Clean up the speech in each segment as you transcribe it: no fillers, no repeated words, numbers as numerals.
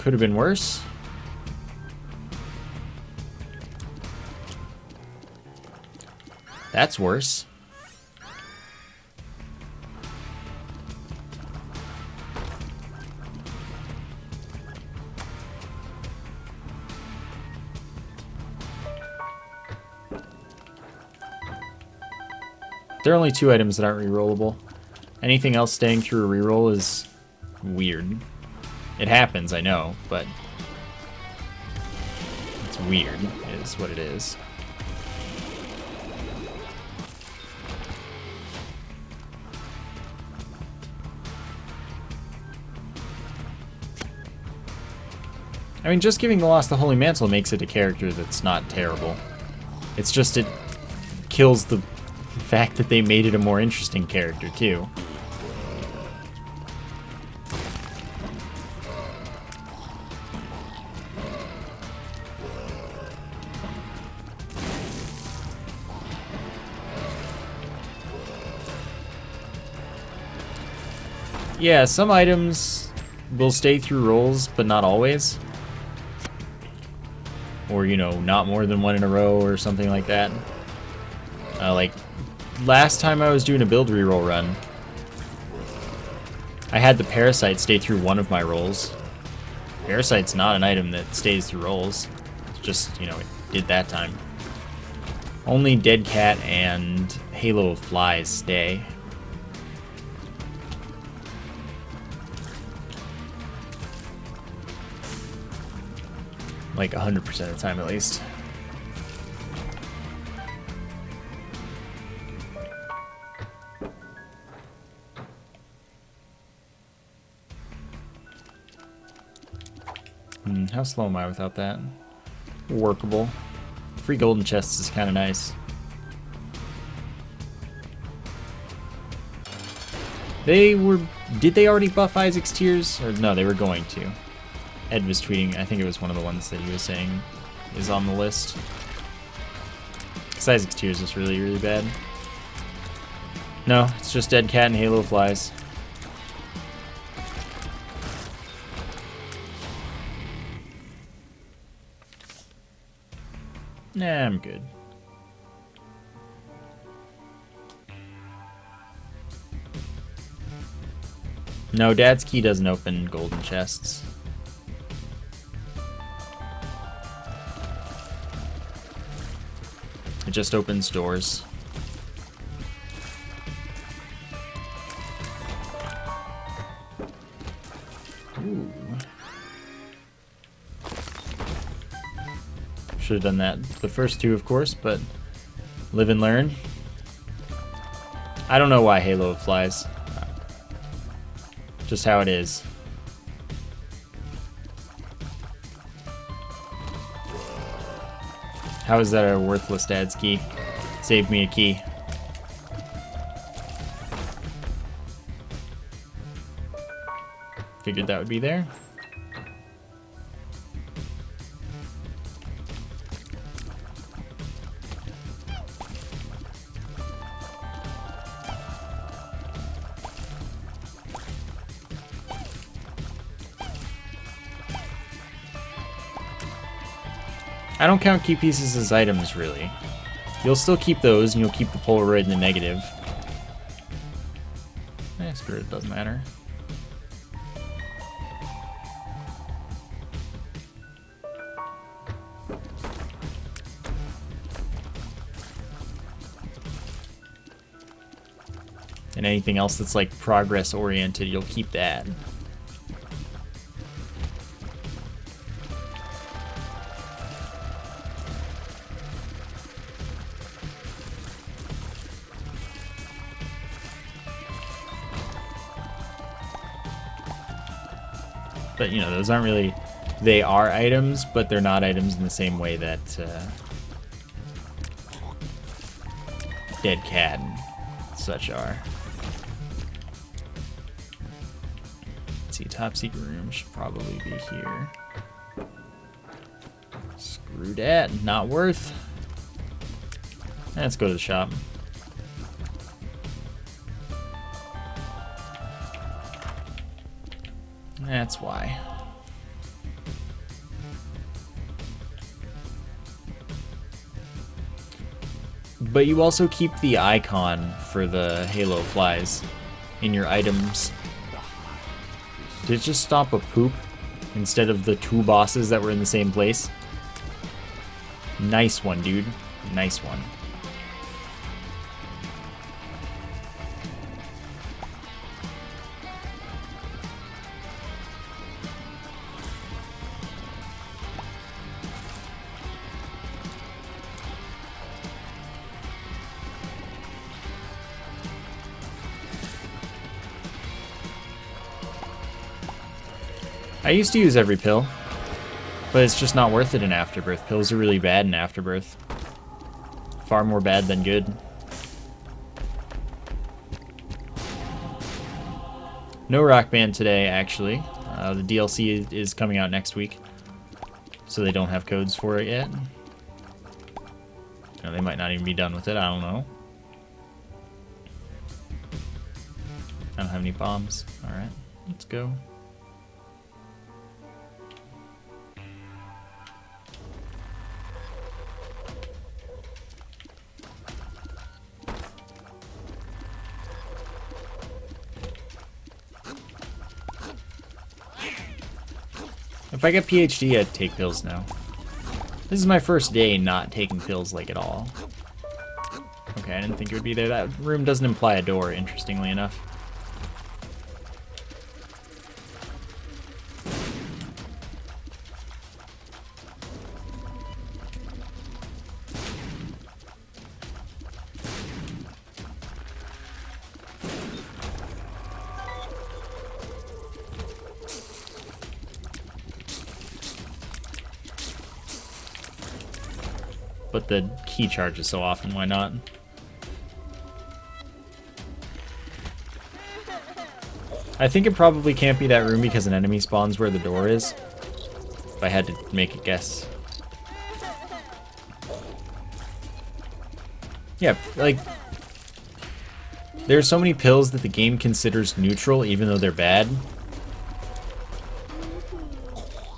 Could have been worse. That's worse. There are only 2 items that aren't rerollable. Anything else staying through a reroll is weird. It happens, I know, but it's weird, is what it is. I mean, just giving the Lost the Holy Mantle makes it a character that's not terrible. It's just it kills the fact that they made it a more interesting character, too. Yeah, some items will stay through rolls, but not always. Or, you know, not more than 1 in a row or something like that. Like, last time I was doing a build reroll run, I had the Parasite stay through 1 of my rolls. Parasite's not an item that stays through rolls. It's just, you know, it did that time. Only Dead Cat and Halo of Flies stay. Like 100% of the time, at least. How slow am I without that? Workable. Free golden chests is kind of nice. They were... Did they already buff Isaac's Tears? Or no, they were going to. Ed was tweeting, I think it was one of the ones that he was saying is on the list. Because Isaac's Tears is really, really bad. No, it's just Dead Cat and Halo of Flies. Nah, I'm good. No, Dad's Key doesn't open golden chests. It just opens doors. Ooh. Should have done that the first 2, of course, but live and learn. I don't know why Halo flies. Just how it is. How is that a worthless Dad's Key? Saved me a key. Figured that would be there. I don't count key pieces as items, really. You'll still keep those, and you'll keep the Polaroid in the negative. Screw it, doesn't matter. And anything else that's like progress oriented, you'll keep that. But, you know, those aren't really... They are items, but they're not items in the same way that Dead Cat and such are. Let's see, top secret room should probably be here. Screw that, not worth. Let's go to the shop. That's why. But you also keep the icon for the Halo flies in your items. Did it just stop a poop instead of the 2 bosses that were in the same place? Nice one, dude. Nice one. I used to use every pill, but it's just not worth it in Afterbirth. Pills are really bad in Afterbirth. Far more bad than good. No Rock Band today, actually. The DLC is coming out next week, so they don't have codes for it yet. They might not even be done with it, I don't know. I don't have any bombs. Alright, let's go. If I get PhD, I'd take pills now. This is my first day not taking pills, like, at all. Okay, I didn't think it would be there. That room doesn't imply a door, interestingly enough. But the key charges so often, why not? I think it probably can't be that room because an enemy spawns where the door is. If I had to make a guess. Yeah, like... There's so many pills that the game considers neutral, even though they're bad.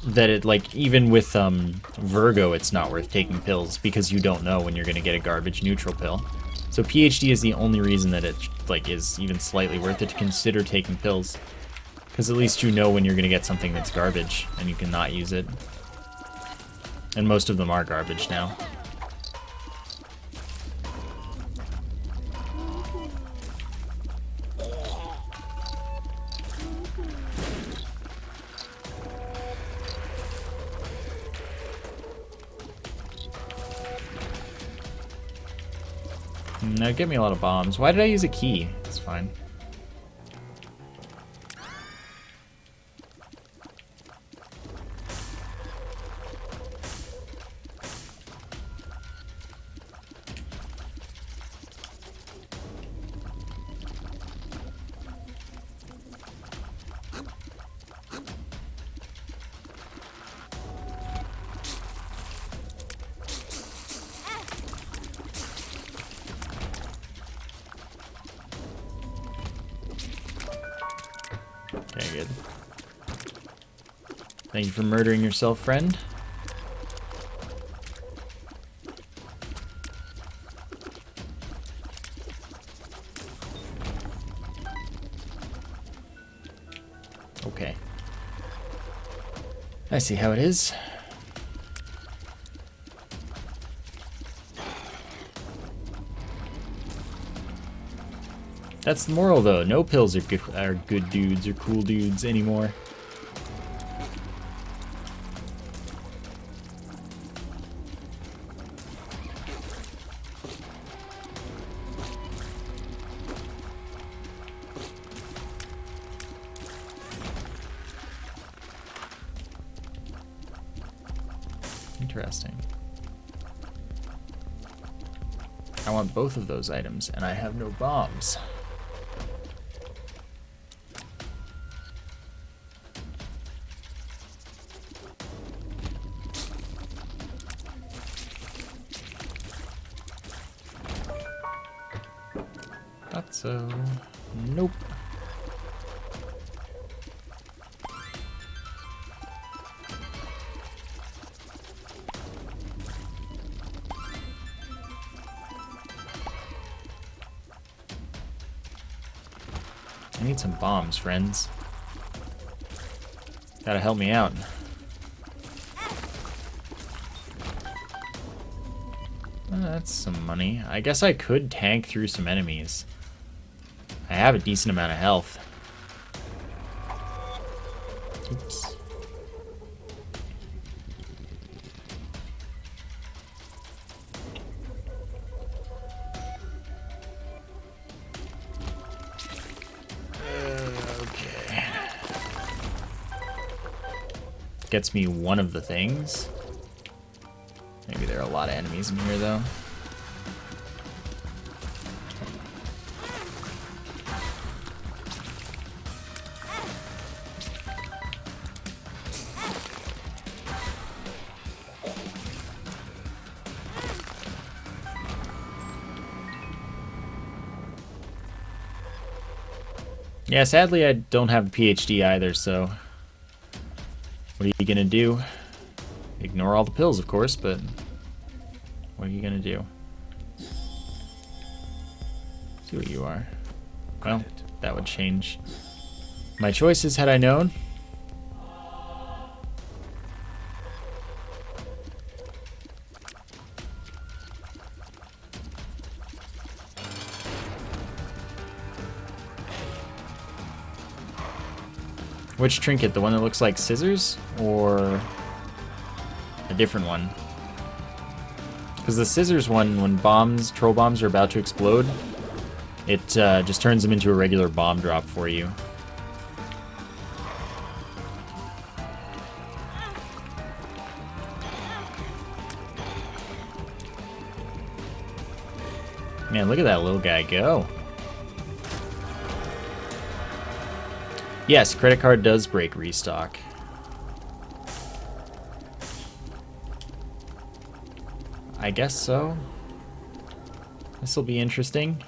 That it, like, even with Virgo, it's not worth taking pills because you don't know when you're going to get a garbage neutral pill. So PhD is the only reason that it, like, is even slightly worth it to consider taking pills. Because at least you know when you're going to get something that's garbage and you can not use it. And most of them are garbage now. No, get me a lot of bombs. Why did I use a key? It's fine. Okay, good. Thank you for murdering yourself, friend. Okay. I see how it is. That's the moral, though. No pills are good dudes or cool dudes anymore. Interesting. I want both of those items, and I have no bombs. Thought so. Nope. I need some bombs, friends. Gotta help me out. That's some money. I guess I could tank through some enemies. I have a decent amount of health. Oops. Okay. Gets me one of the things. Maybe there are a lot of enemies in here, though. Yeah, sadly I don't have a PhD either, so what are you gonna do? Ignore all the pills, of course, but what are you gonna do? See what you are. Well, that would change my choices had I known. Which trinket? The one that looks like scissors? Or a different one? Because the scissors one, when troll bombs are about to explode, it just turns them into a regular bomb drop for you. Man, look at that little guy go. Yes, credit card does break restock. I guess so. This will be interesting.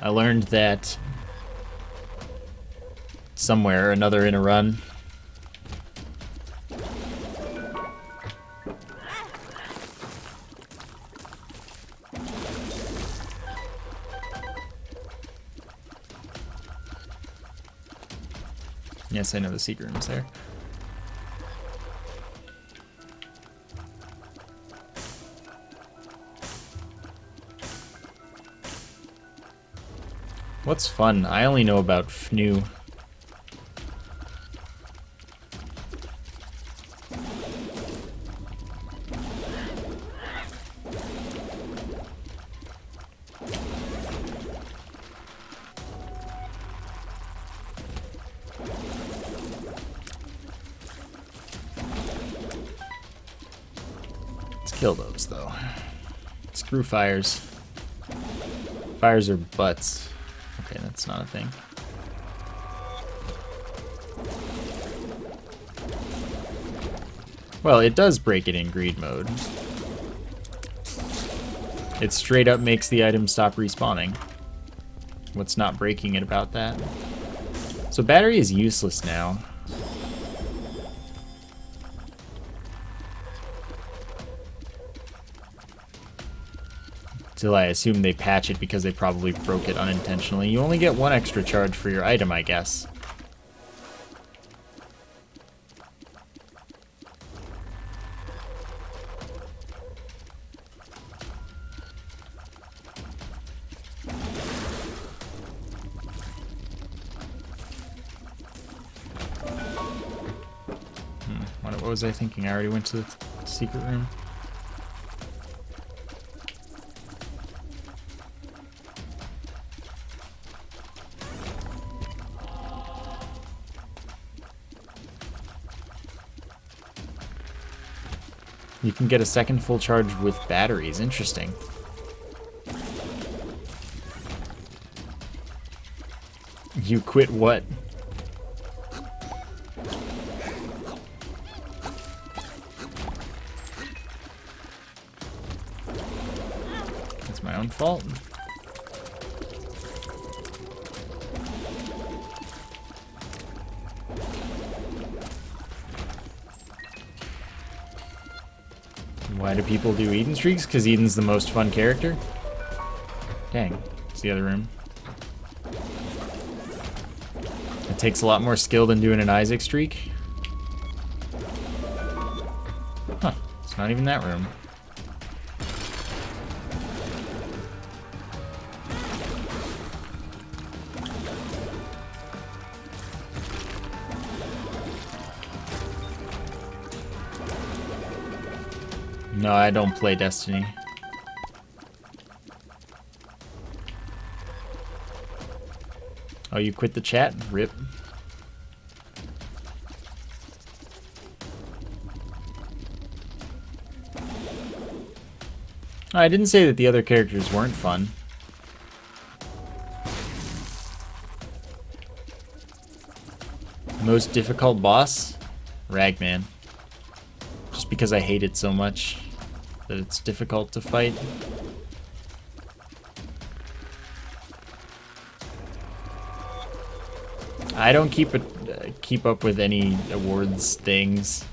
I learned that somewhere or another in a run. Yes, I know the secret room's there. What's fun? I only know about FNU. Kill those, though. Screw fires. Fires are butts. Okay, that's not a thing. Well, it does break it in greed mode. It straight up makes the item stop respawning. What's not breaking it about that? So battery is useless now. Till I assume they patch it because they probably broke it unintentionally. You only get one extra charge for your item, I guess. What was I thinking? I already went to the secret room. You can get a second full charge with batteries. Interesting. You quit what? That's my own fault. Why do people do Eden streaks? Because Eden's the most fun character? Dang, it's the other room. It takes a lot more skill than doing an Isaac streak. Huh, it's not even that room. No, I don't play Destiny. Oh, you quit the chat? Rip. I didn't say that the other characters weren't fun. Most difficult boss? Ragman. Just because I hate it so much that it's difficult to fight. I don't keep up with any awards things.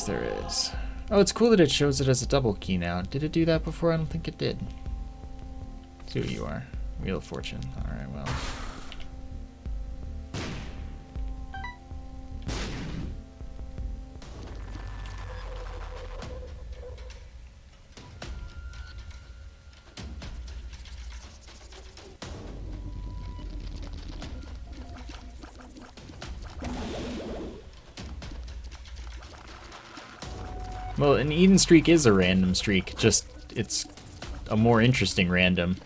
There is. Oh, it's cool that it shows it as a double key now. Did it do that before? I don't think it did. See who you are. Wheel of Fortune. Alright, well. Well, an Eden streak is a random streak, just it's a more interesting random.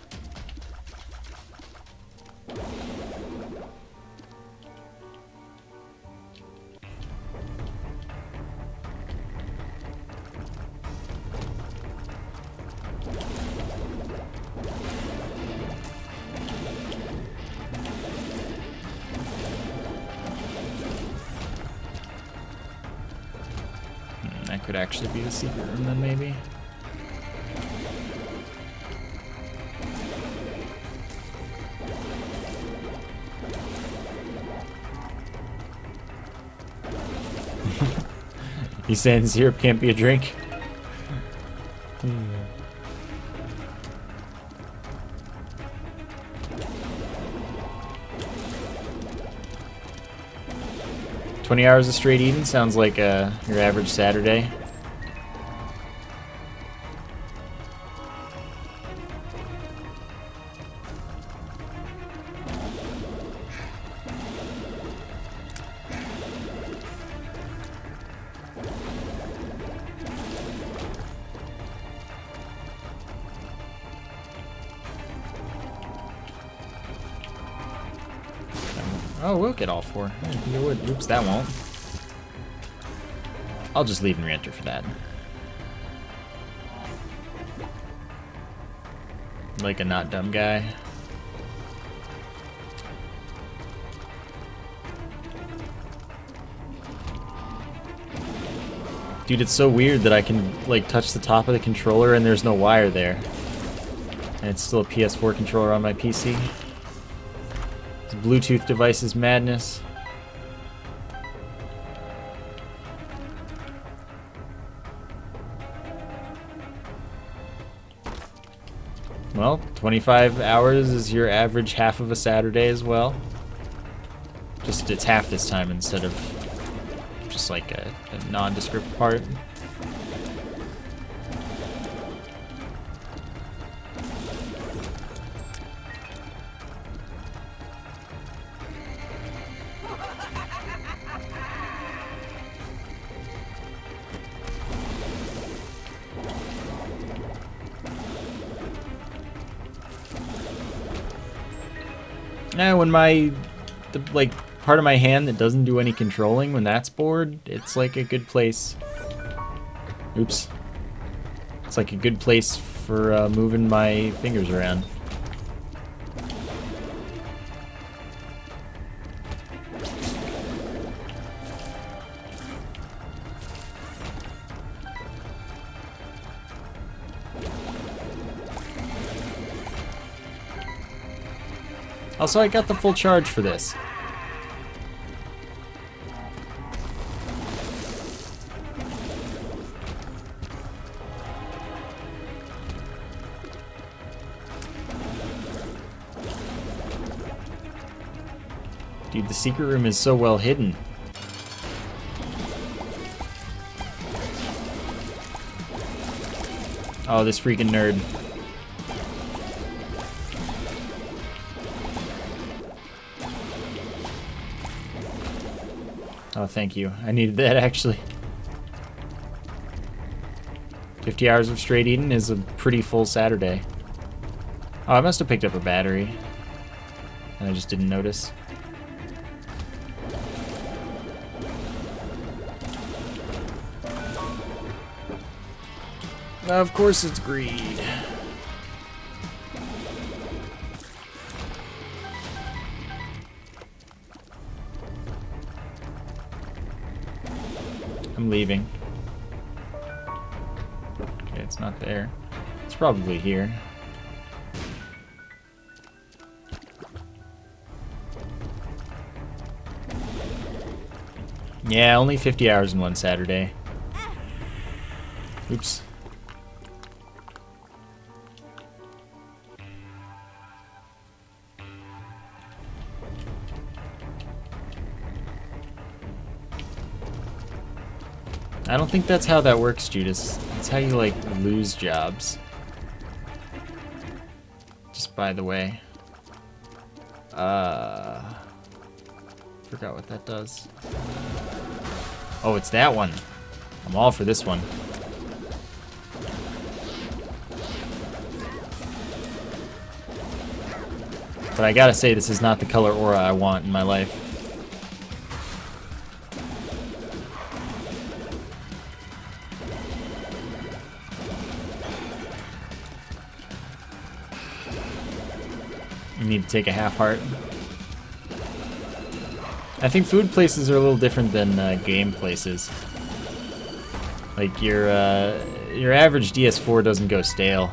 That could actually be the secret room then, maybe. You saying syrup can't be a drink? 20 hours of straight Eden sounds like your average Saturday. Oh, we'll get all four. I didn't think it would. Oops, that won't. I'll just leave and re-enter for that. Like a not dumb guy. Dude, it's so weird that I can like touch the top of the controller and there's no wire there. And it's still a PS4 controller on my PC. This Bluetooth device is madness. Well, 25 hours is your average half of a Saturday as well. Just it's half this time instead of just like a nondescript part. Now, when the part of my hand that doesn't do any controlling, when that's bored, it's like a good place. Oops. It's like a good place for moving my fingers around. Also, I got the full charge for this. Dude, the secret room is so well hidden. Oh, this freaking nerd. Oh, thank you. I needed that, actually. 50 hours of straight eating is a pretty full Saturday. Oh, I must have picked up a battery. And I just didn't notice. Of course it's greed. I'm leaving. Okay, it's not there. It's probably here. Yeah, only 50 hours in one Saturday. Oops. I don't think that's how that works, Judas. It's how you, like, lose jobs. Just by the way. Forgot what that does. Oh, it's that one. I'm all for this one. But I gotta say, this is not the color aura I want in my life. You need to take a half heart. I think food places are a little different than game places. Like your average DS4 doesn't go stale.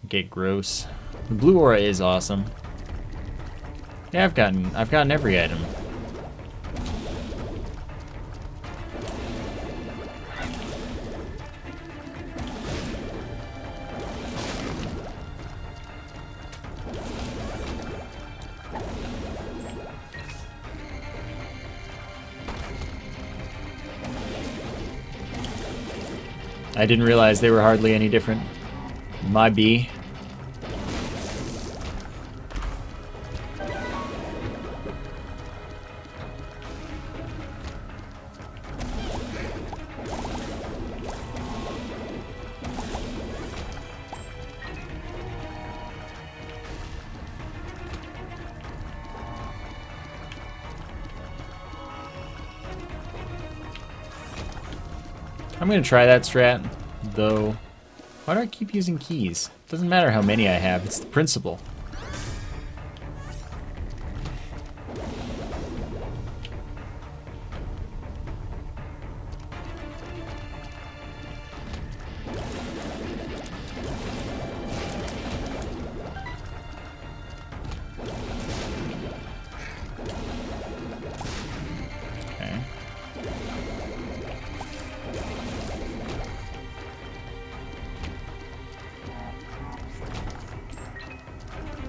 Get gross. The blue aura is awesome. Yeah, I've gotten every item. I didn't realize they were hardly any different. My B. I'm gonna try that strat, though. Why do I keep using keys? Doesn't matter how many I have, it's the principle.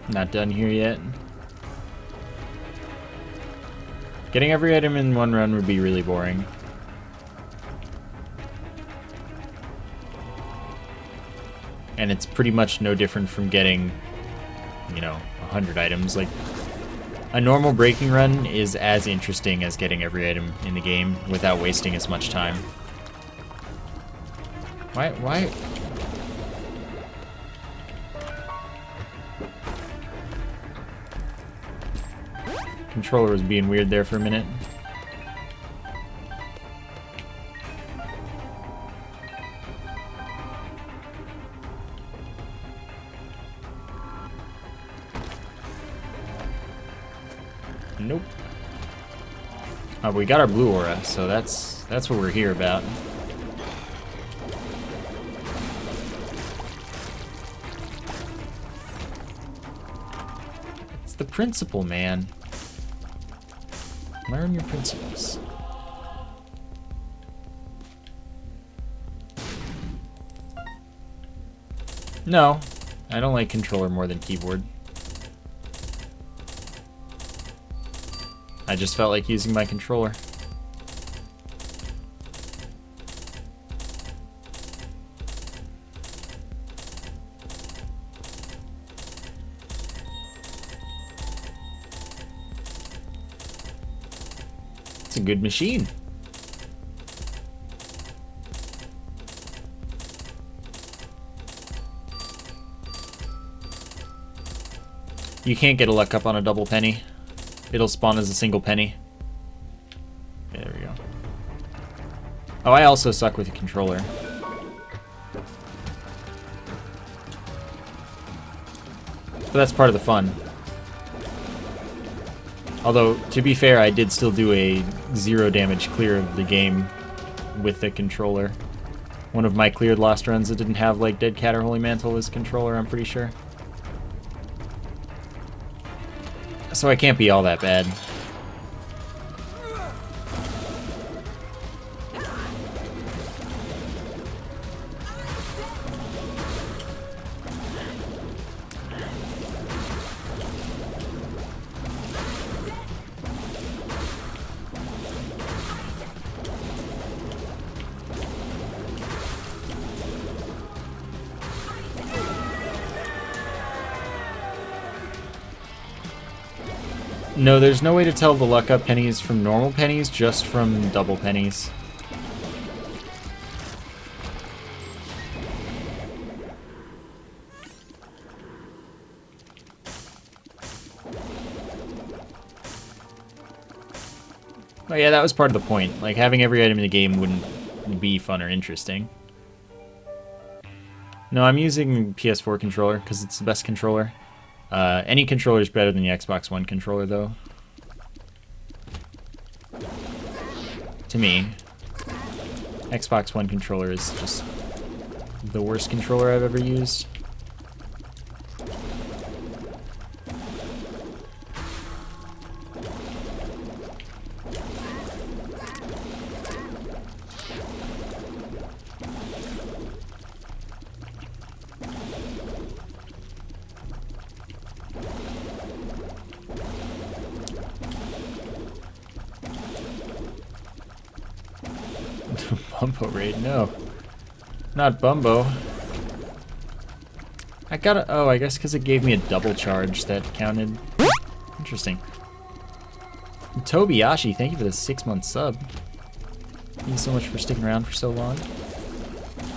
Not done here yet. Getting every item in one run would be really boring. And it's pretty much no different from getting, you know, 100 items. Like, a normal breaking run is as interesting as getting every item in the game without wasting as much time. Why? Controller was being weird there for a minute. Nope. Oh, but we got our blue aura, so that's what we're here about. It's the principle, man. Learn your principles. No, I don't like controller more than keyboard. I just felt like using my controller. It's a good machine. You can't get a luck up on a double penny. It'll spawn as a single penny. Okay, there we go. Oh, I also suck with a controller. But that's part of the fun. Although, to be fair, I did still do a 0 damage clear of the game with the controller. One of my cleared lost runs that didn't have, like, Dead Cat or Holy Mantle as controller, I'm pretty sure. So I can't be all that bad. No, there's no way to tell the luck up pennies from normal pennies, just from double pennies. Oh yeah, that was part of the point. Like, having every item in the game wouldn't be fun or interesting. No, I'm using PS4 controller because it's the best controller. Any controller is better than the Xbox One controller, though. To me, Xbox One controller is just the worst controller I've ever used. Bumbo raid, no. Not Bumbo. I gotta, oh, I guess because it gave me a double charge that counted. Interesting. Tobiyashi, thank you for the 6-month sub. Thank you so much for sticking around for so long.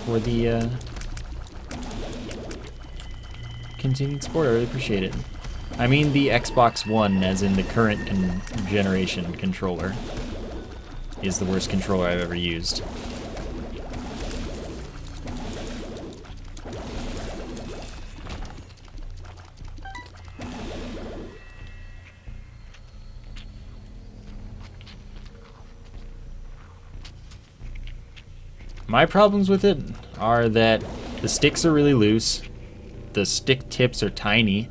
For the continued support, I really appreciate it. I mean the Xbox One, as in the current generation controller, is the worst controller I've ever used. My problems with it are that the sticks are really loose, the stick tips are tiny,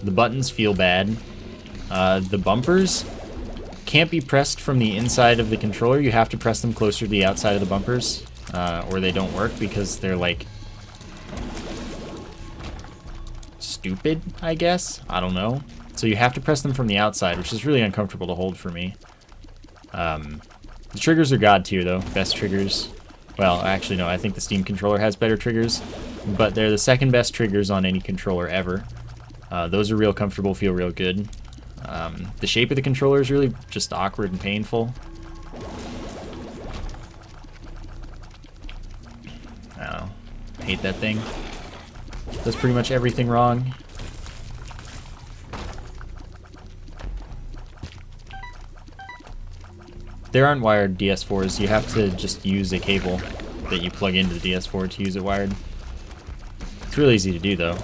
the buttons feel bad, the bumpers can't be pressed from the inside of the controller. You have to press them closer to the outside of the bumpers, or they don't work because they're like stupid, I guess. I don't know. So you have to press them from the outside, which is really uncomfortable to hold for me. The triggers are god tier though, best triggers. Well, actually no, I think the Steam controller has better triggers, but they're the second best triggers on any controller ever. Those are real comfortable, feel real good. The shape of the controller is really just awkward and painful. I don't know, hate that thing. Does pretty much everything wrong. There aren't wired DS4s, you have to just use a cable that you plug into the DS4 to use it wired. It's really easy to do though.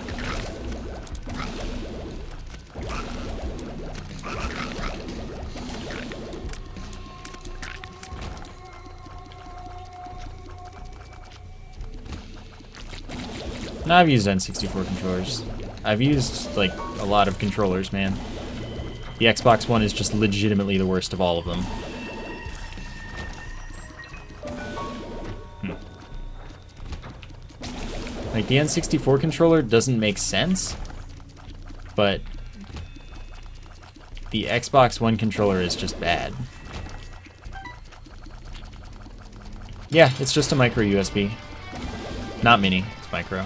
Now I've used N64 controllers. I've used, like, a lot of controllers, man. The Xbox One is just legitimately the worst of all of them. Like, the N64 controller doesn't make sense, but the Xbox One controller is just bad. Yeah, it's just a micro USB. Not mini, it's micro.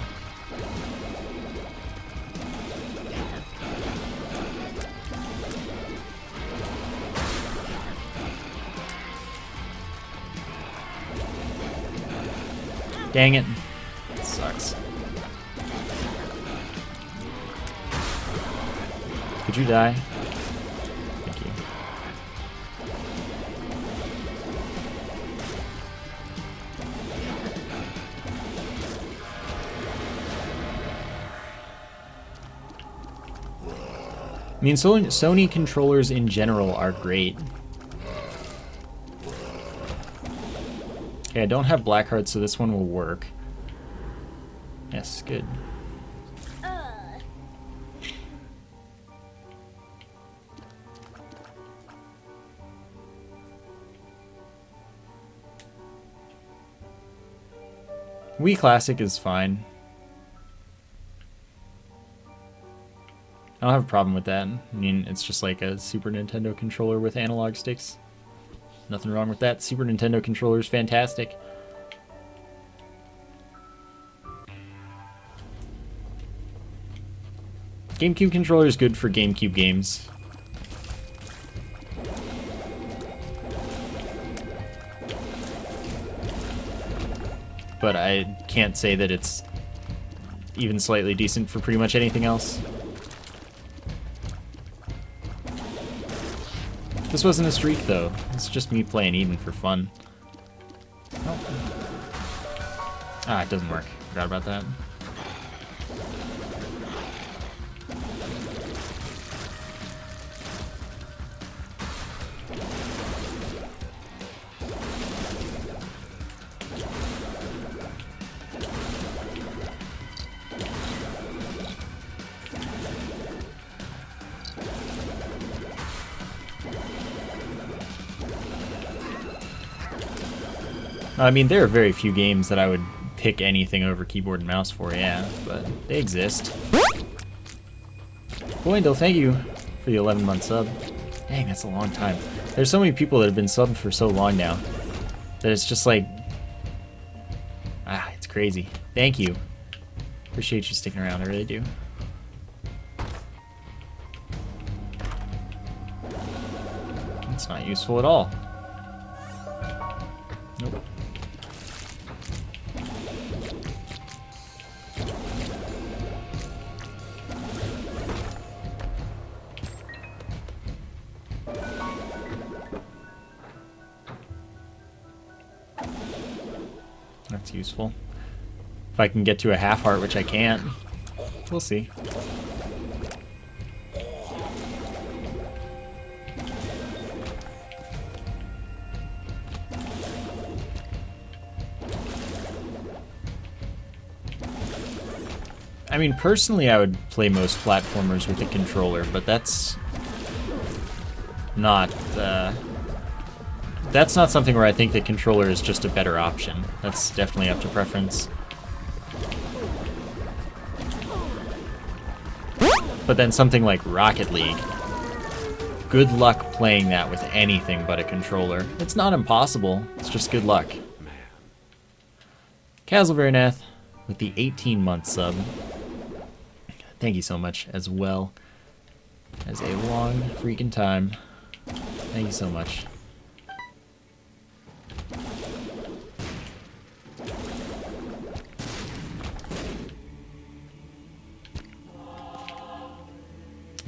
Dang it. It sucks. Could you die? Thank you. I mean, Sony controllers in general are great. Okay, I don't have black hearts, so this one will work. Yes, good. Wii Classic is fine. I don't have a problem with that. I mean, it's just like a Super Nintendo controller with analog sticks. Nothing wrong with that. Super Nintendo controller is fantastic. GameCube controller is good for GameCube games. But I can't say that it's even slightly decent for pretty much anything else. This wasn't a streak, though. It's just me playing Eden for fun. Oh. Ah, it doesn't work. Forgot about that. I mean, there are very few games that I would pick anything over keyboard and mouse for, yeah, but they exist. Boindle, thank you for the 11-month sub. Dang, that's a long time. There's so many people that have been subbed for so long now that it's just like... Ah, it's crazy. Thank you. Appreciate you sticking around, I really do. It's not useful at all. Nope. That's useful. If I can get to a half heart, which I can't, we'll see. I mean, personally, I would play most platformers with a controller, but that's not something where I think the controller is just a better option. That's definitely up to preference. But then something like Rocket League, good luck playing that with anything but a controller. It's not impossible, it's just good luck. Kazelvernath with the 18-month sub. Thank you so much as well. As a long freaking time. Thank you so much.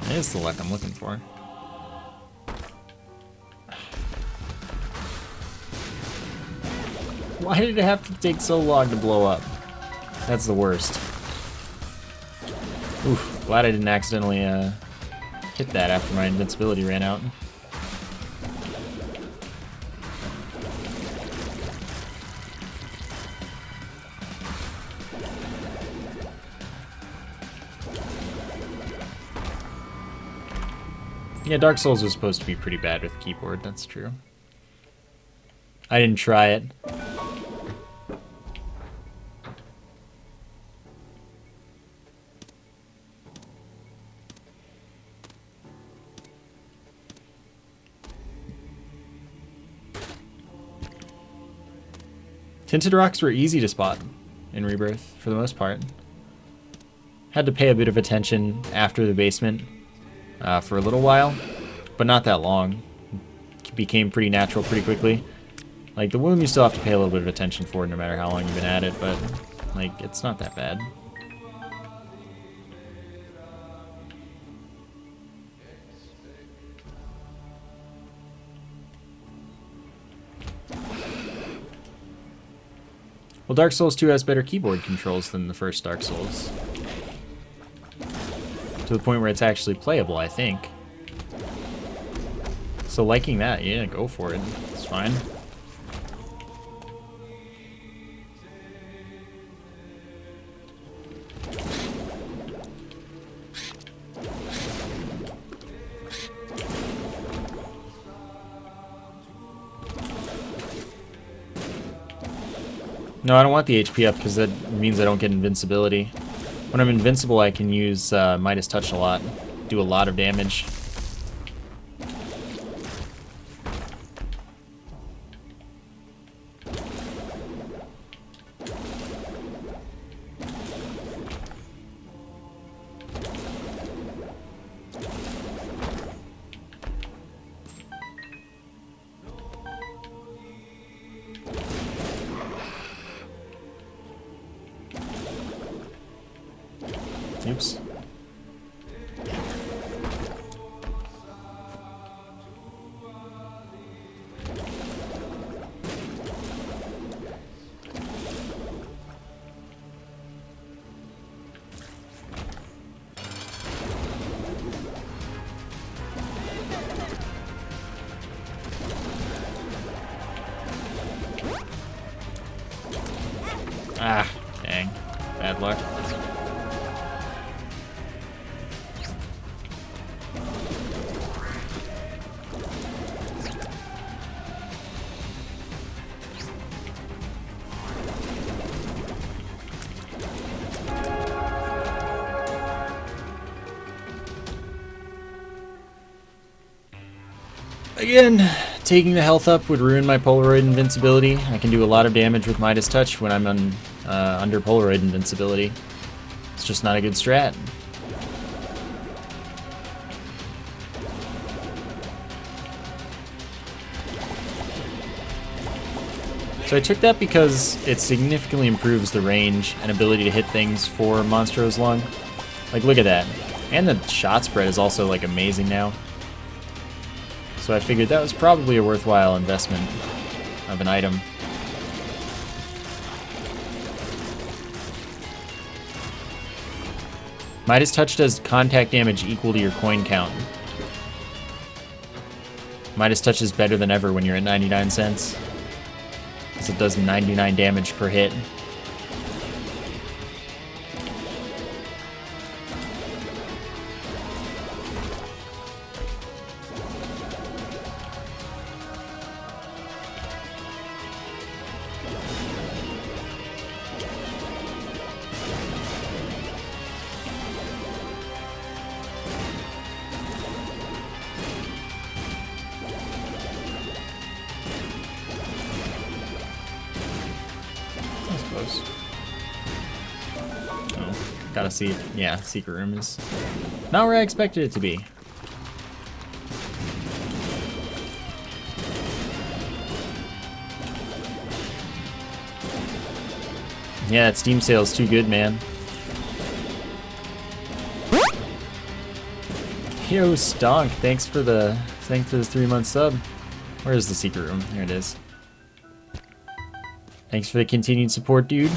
That is the luck I'm looking for. Why did it have to take so long to blow up? That's the worst. Oof, glad I didn't accidentally hit that after my invincibility ran out. Yeah, Dark Souls was supposed to be pretty bad with keyboard, that's true. I didn't try it. Tinted rocks were easy to spot in Rebirth, for the most part. Had to pay a bit of attention after the basement for a little while, but not that long. It became pretty natural pretty quickly. Like, the womb you still have to pay a little bit of attention for no matter how long you've been at it, but, like, it's not that bad. Well, Dark Souls 2 has better keyboard controls than the first Dark Souls. To the point where it's actually playable, I think. So liking that, yeah, go for it. It's fine. No, I don't want the HP up because that means I don't get invincibility. When I'm invincible, I can use Midas Touch a lot, do a lot of damage. Oops. Ah, dang. Bad luck. Again, taking the health up would ruin my Polaroid invincibility. I can do a lot of damage with Midas Touch when I'm under Polaroid invincibility. It's just not a good strat. So I took that because it significantly improves the range and ability to hit things for Monstro's Lung. Like, look at that. And the shot spread is also, like, amazing now. So I figured that was probably a worthwhile investment of an item. Midas Touch does contact damage equal to your coin count. Midas Touch is better than ever when you're at 99 cents. Because it does 99 damage per hit. Gotta see, yeah, secret room is not where I expected it to be. Yeah, that Steam sale's too good, man. Yo, Stonk, thanks for the 3-month sub. Where is the secret room? Here it is. Thanks for the continued support, dude.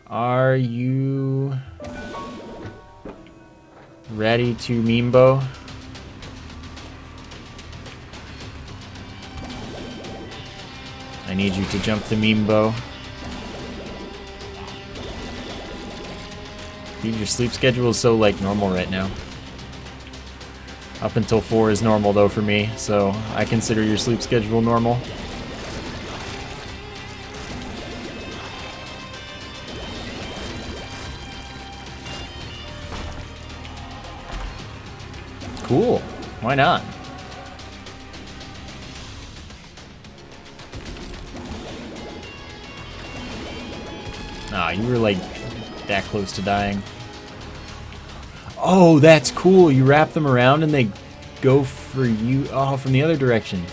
Are you ready to Meembo? I need you to jump the Meembo. Dude, your sleep schedule is so, like, normal right now. Up until 4 is normal though for me, so I consider your sleep schedule normal. Cool. Why not? Ah, you were like that close to dying. Oh, that's cool. You wrap them around and they go for you. Oh, from the other direction.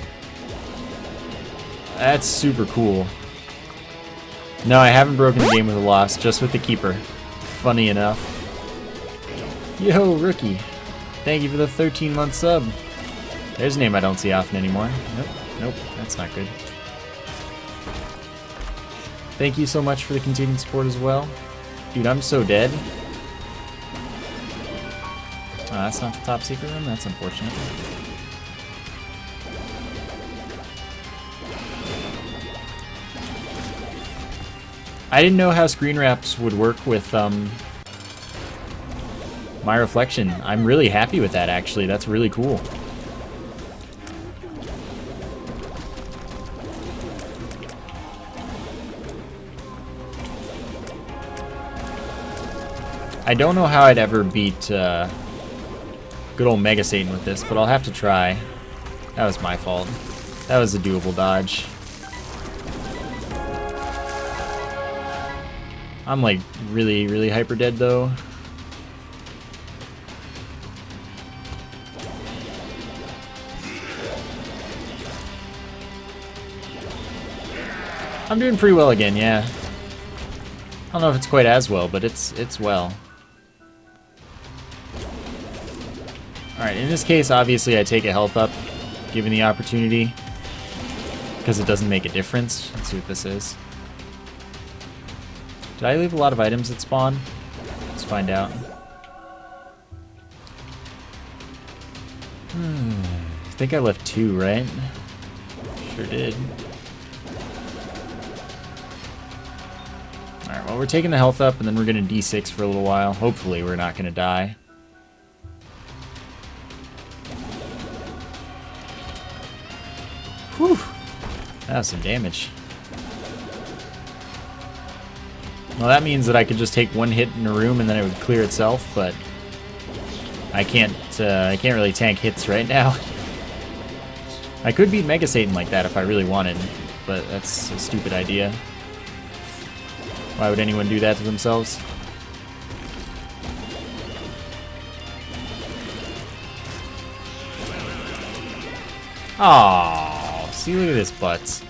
That's super cool. No, I haven't broken the game with a loss, just with the keeper. Funny enough. Yo, rookie. Thank you for the 13-month sub. There's a name I don't see often anymore. Nope, nope, that's not good. Thank you so much for the continued support as well. Dude, I'm so dead. Oh, that's not the top secret room? That's unfortunate. I didn't know how screen wraps would work with my reflection. I'm really happy with that, actually. That's really cool. I don't know how I'd ever beat good old Mega Satan with this, but I'll have to try. That was my fault. That was a doable dodge. I'm like really, really hyper dead though. I'm doing pretty well again, yeah. I don't know if it's quite as well, but it's well. Alright, in this case, obviously I take a health up, given the opportunity, because it doesn't make a difference. Let's see what this is. Did I leave a lot of items at spawn? Let's find out. I think I left 2, right? Sure did. Alright, well, we're taking the health up, and then we're going to D6 for a little while. Hopefully we're not going to die. Whew. That was some damage. Well, that means that I could just take one hit in a room and then it would clear itself, but I can't really tank hits right now. I could beat Mega Satan like that if I really wanted, but that's a stupid idea. Why would anyone do that to themselves? Aww, see, look at this butts.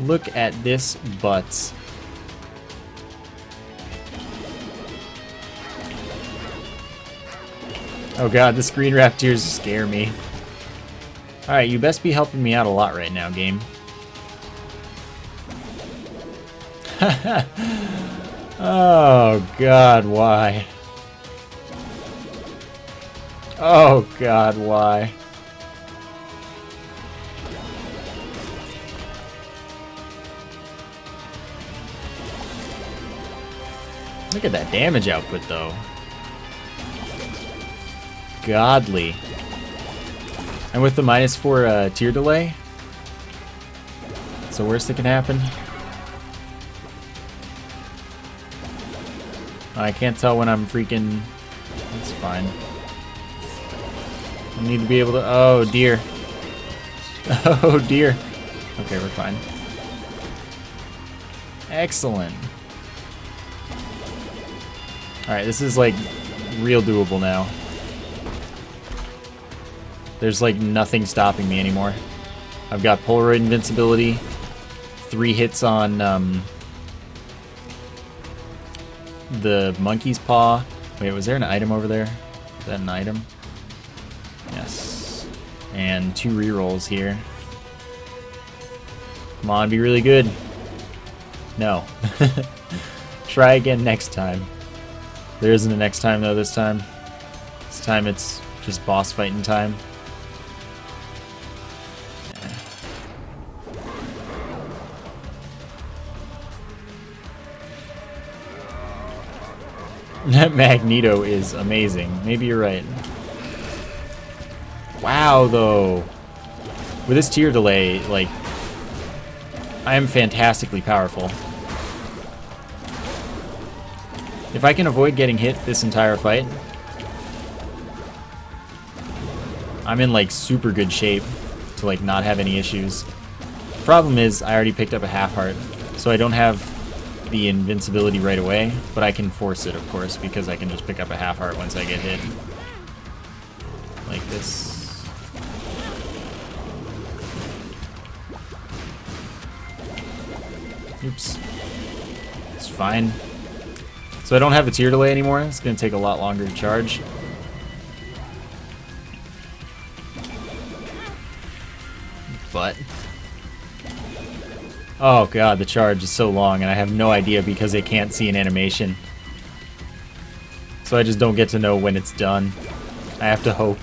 Look at this butts. Oh god, the screen wrap tears scare me. Alright, you best be helping me out a lot right now, game. Oh god, why? Oh god, why? Look at that damage output, though. Godly. And with the -4 tier delay, it's the worst that can happen. I can't tell when I'm freaking... That's fine. I need to be able to... Oh, dear. Oh, dear. Okay, we're fine. Excellent. Alright, this is, like, real doable now. There's, like, nothing stopping me anymore. I've got Polaroid invincibility, 3 hits on, the monkey's paw. Wait, was there an item over there? Is that an item? Yes. And 2 rerolls here. Come on, be really good. No. Try again next time. There isn't a next time, though, this time. This time it's just boss fighting time. That Magneto is amazing. Maybe you're right. Wow, though. With this tier delay, like, I am fantastically powerful. If I can avoid getting hit this entire fight, I'm in, like, super good shape to, like, not have any issues. Problem is, I already picked up a half heart, so I don't have the invincibility right away, but I can force it, of course, because I can just pick up a half heart once I get hit. Like this. Oops. It's fine. So I don't have the tier delay anymore. It's going to take a lot longer to charge. But... oh god, the charge is so long, and I have no idea because it can't see an animation. So I just don't get to know when it's done. I have to hope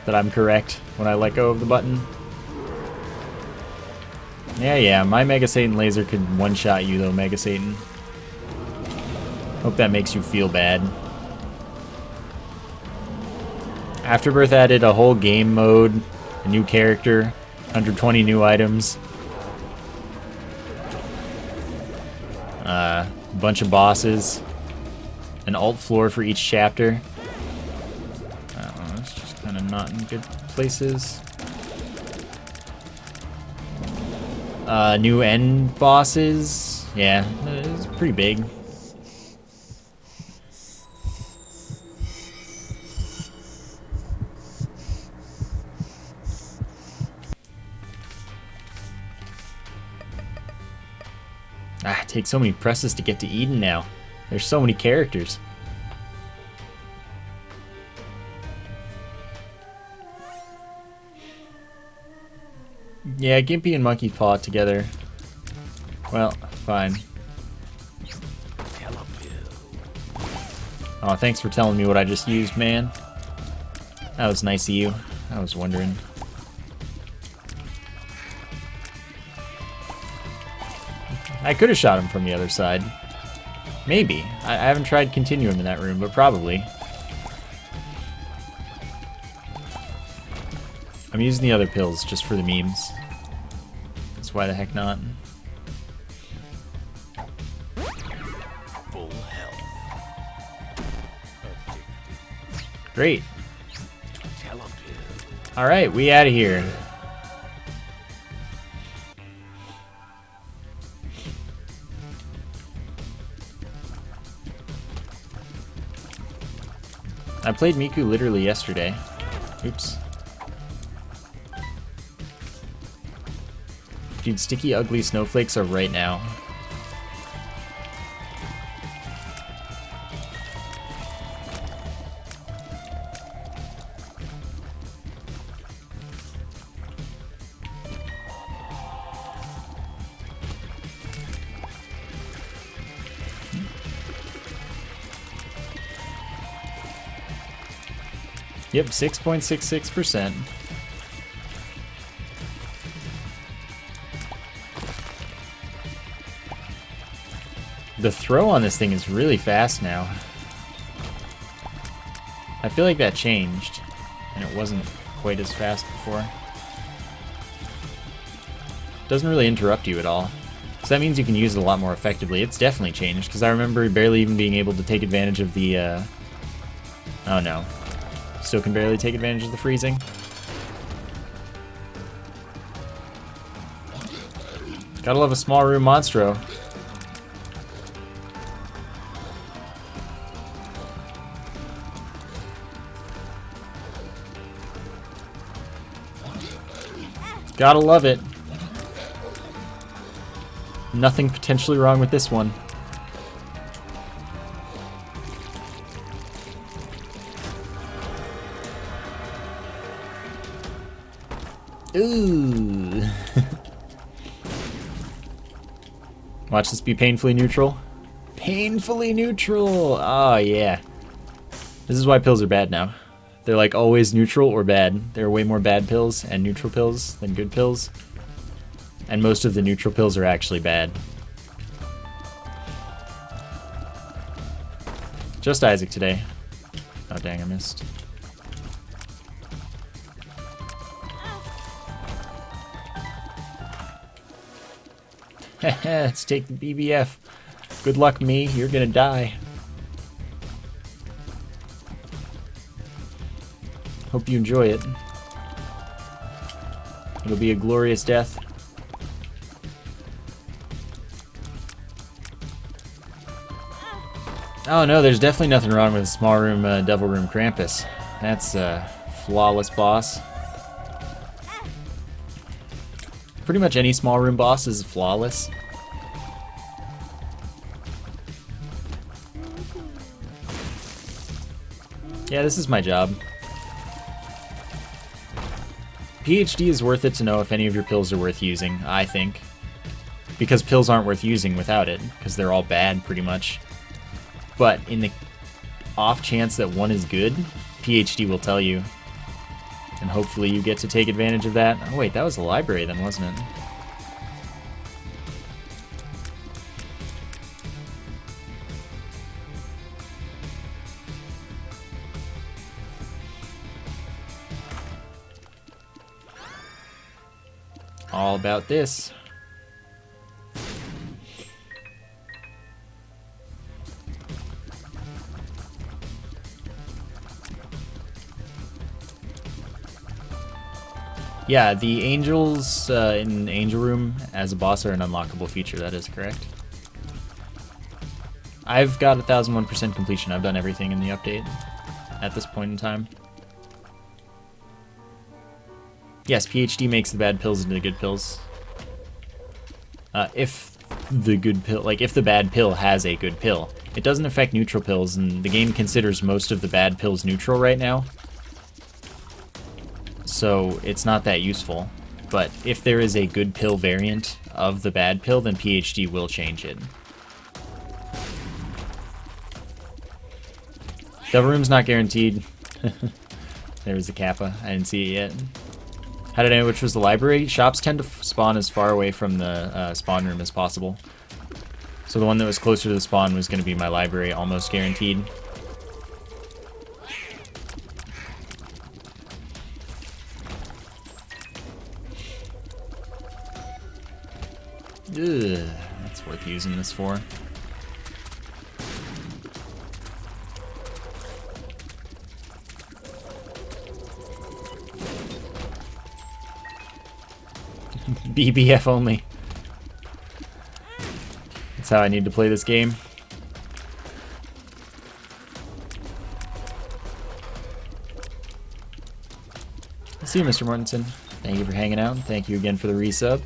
that I'm correct when I let go of the button. Yeah, my Mega Satan laser could one-shot you though, Mega Satan. Hope that makes you feel bad. Afterbirth added a whole game mode, a new character, 120 new items. A bunch of bosses. An alt floor for each chapter. I don't know, it's just kind of not in good places. New end bosses. Yeah, it's pretty big. Ah, it takes so many presses to get to Eden now. There's so many characters. Yeah, Gimpy and Monkey Paw together. Well, fine. Oh, thanks for telling me what I just used, man. That was nice of you. I was wondering. I could have shot him from the other side. Maybe. I haven't tried Continuum in that room, but probably. I'm using the other pills just for the memes. That's why the heck not. Full health. Great. Alright, we out of here. I played Miku literally yesterday. Oops. Dude, sticky, ugly snowflakes are right now. Yep, 6.66%. The throw on this thing is really fast now. I feel like that changed, and it wasn't quite as fast before. Doesn't really interrupt you at all. So that means you can use it a lot more effectively. It's definitely changed, because I remember barely even being able to take advantage of the, oh no. Still can barely take advantage of the freezing. Gotta love a small room monstro. Gotta love it. Nothing potentially wrong with this one. Ooh. Watch this be painfully neutral. Painfully neutral! Oh, yeah. This is why pills are bad now. They're like always neutral or bad. There are way more bad pills and neutral pills than good pills. And most of the neutral pills are actually bad. Just Isaac today. Oh dang, I missed. Let's take the BBF. Good luck, me. You're gonna die. Hope you enjoy it. It'll be a glorious death. Oh no, there's definitely nothing wrong with Small Room, Devil Room Krampus. That's a flawless boss. Pretty much any Small Room boss is flawless. Yeah, this is my job. PhD is worth it to know if any of your pills are worth using, I think. Because pills aren't worth using without it, because they're all bad, pretty much. But in the off chance that one is good, PhD will tell you. And hopefully you get to take advantage of that. Oh wait, that was the library then, wasn't it? All about this. Yeah, the angels in Angel Room as a boss are an unlockable feature, that is correct. I've got 1001% completion. I've done everything in the update at this point in time. Yes, PhD makes the bad pills into the good pills. If the good pill, like if the bad pill has a good pill. It doesn't affect neutral pills, and the game considers most of the bad pills neutral right now. So it's not that useful. But if there is a good pill variant of the bad pill, then PhD will change it. Devil Room's not guaranteed. There was a Kappa. I didn't see it yet. How did I know which was the library? Shops tend to spawn as far away from the spawn room as possible. So the one that was closer to the spawn was going to be my library, almost guaranteed. Ugh, that's worth using this for. BBF only. That's how I need to play this game. See you, Mr. Mortensen. Thank you for hanging out. Thank you again for the resub.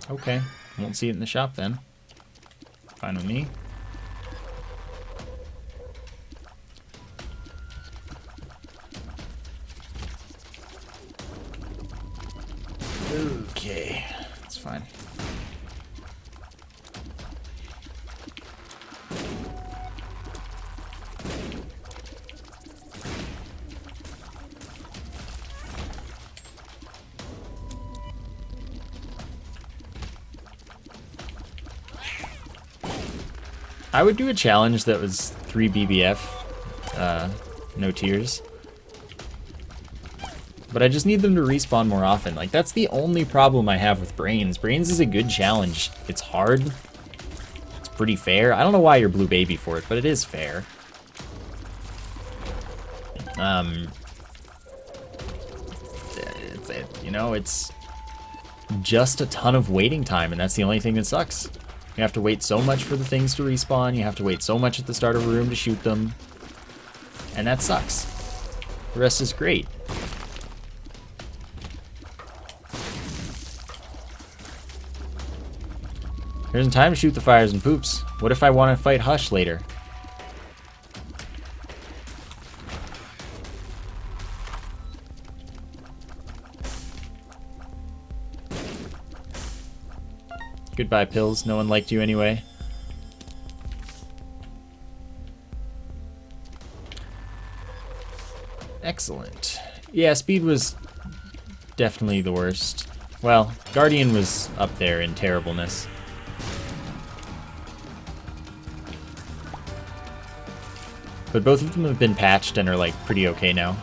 Okay, won't see it in the shop then. Fine with me. Okay, that's fine. I would do a challenge that was 3 BBF, no tears. But I just need them to respawn more often. Like, that's the only problem I have with Brains. Brains is a good challenge. It's hard. It's pretty fair. I don't know why you're Blue Baby for it, but it is fair. You know, it's just a ton of waiting time, and that's the only thing that sucks. You have to wait so much for the things to respawn. You have to wait so much at the start of a room to shoot them. And that sucks. The rest is great. There isn't time to shoot the fires and poops. What if I want to fight Hush later? Goodbye, pills. No one liked you anyway. Excellent. Yeah, speed was definitely the worst. Well, Guardian was up there in terribleness. But both of them have been patched and are like pretty okay now.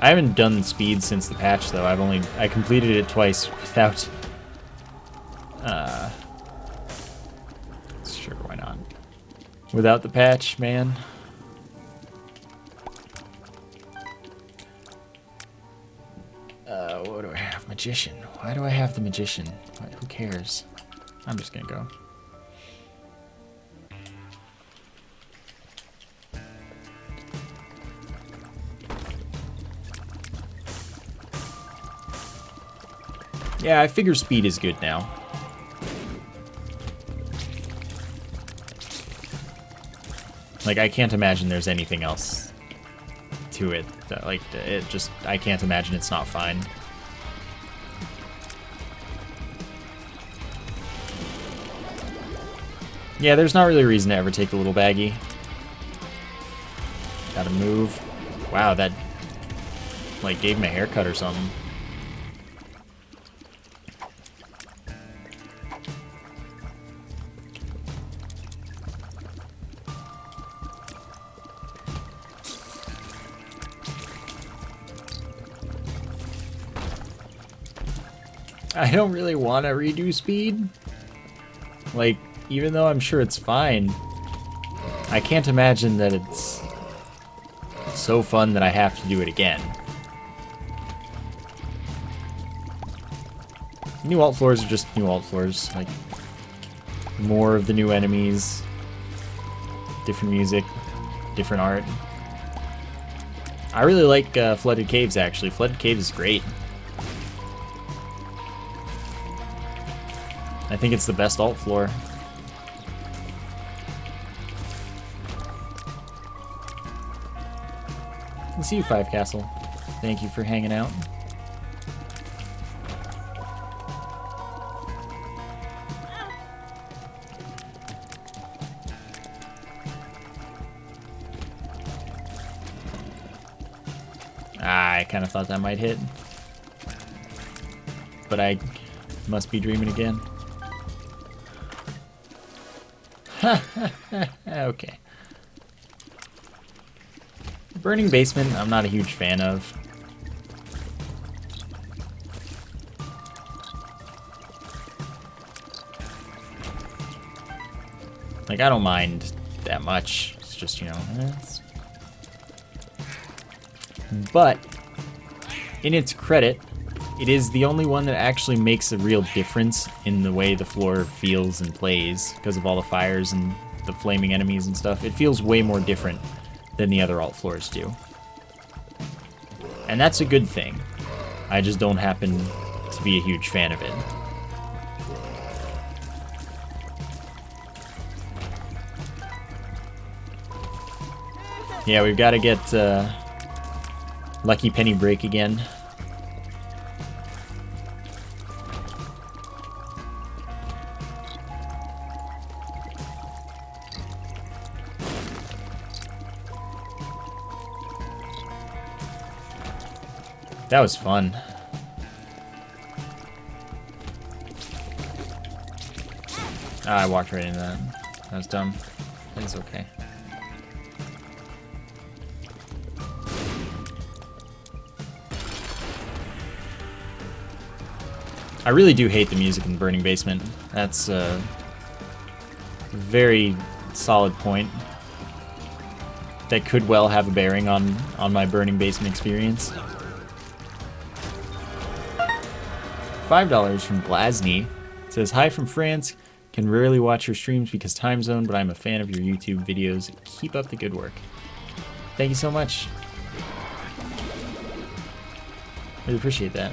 I haven't done speed since the patch though. I completed it twice without why not? Without the patch, man. What do I have? Magician. Why do I have the Magician? Who cares? I'm just gonna go. Yeah, I figure speed is good now. Like, I can't imagine there's anything else to it. That, like, it just, I can't imagine it's not fine. Yeah, there's not really a reason to ever take the little baggie. Gotta move. Wow, that, like, gave him a haircut or something. I don't really want to redo speed. Like, even though I'm sure it's fine, I can't imagine that it's so fun that I have to do it again. New alt floors are just new alt floors. Like, more of the new enemies, different music, different art. I really like Flooded Caves, actually. Flooded Caves is great. I think it's the best alt floor. I see you, Five Castle. Thank you for hanging out. I kind of thought that might hit. But I must be dreaming again. Okay. Burning Basement, I'm not a huge fan of. Like, I don't mind that much. It's just, you know... But, in its credit, it is the only one that actually makes a real difference in the way the floor feels and plays because of all the fires and the flaming enemies and stuff. It feels way more different than the other alt floors do. And that's a good thing. I just don't happen to be a huge fan of it. Yeah, we've got to get Lucky Penny Break again. That was fun. Ah, I walked right into that. That was dumb. It's okay. I really do hate the music in Burning Basement. That's a very solid point. That could well have a bearing on my Burning Basement experience. $5 from Blasny. It says, hi from France. Can rarely watch your streams because time zone, but I'm a fan of your YouTube videos. Keep up the good work. Thank you so much. Really appreciate that.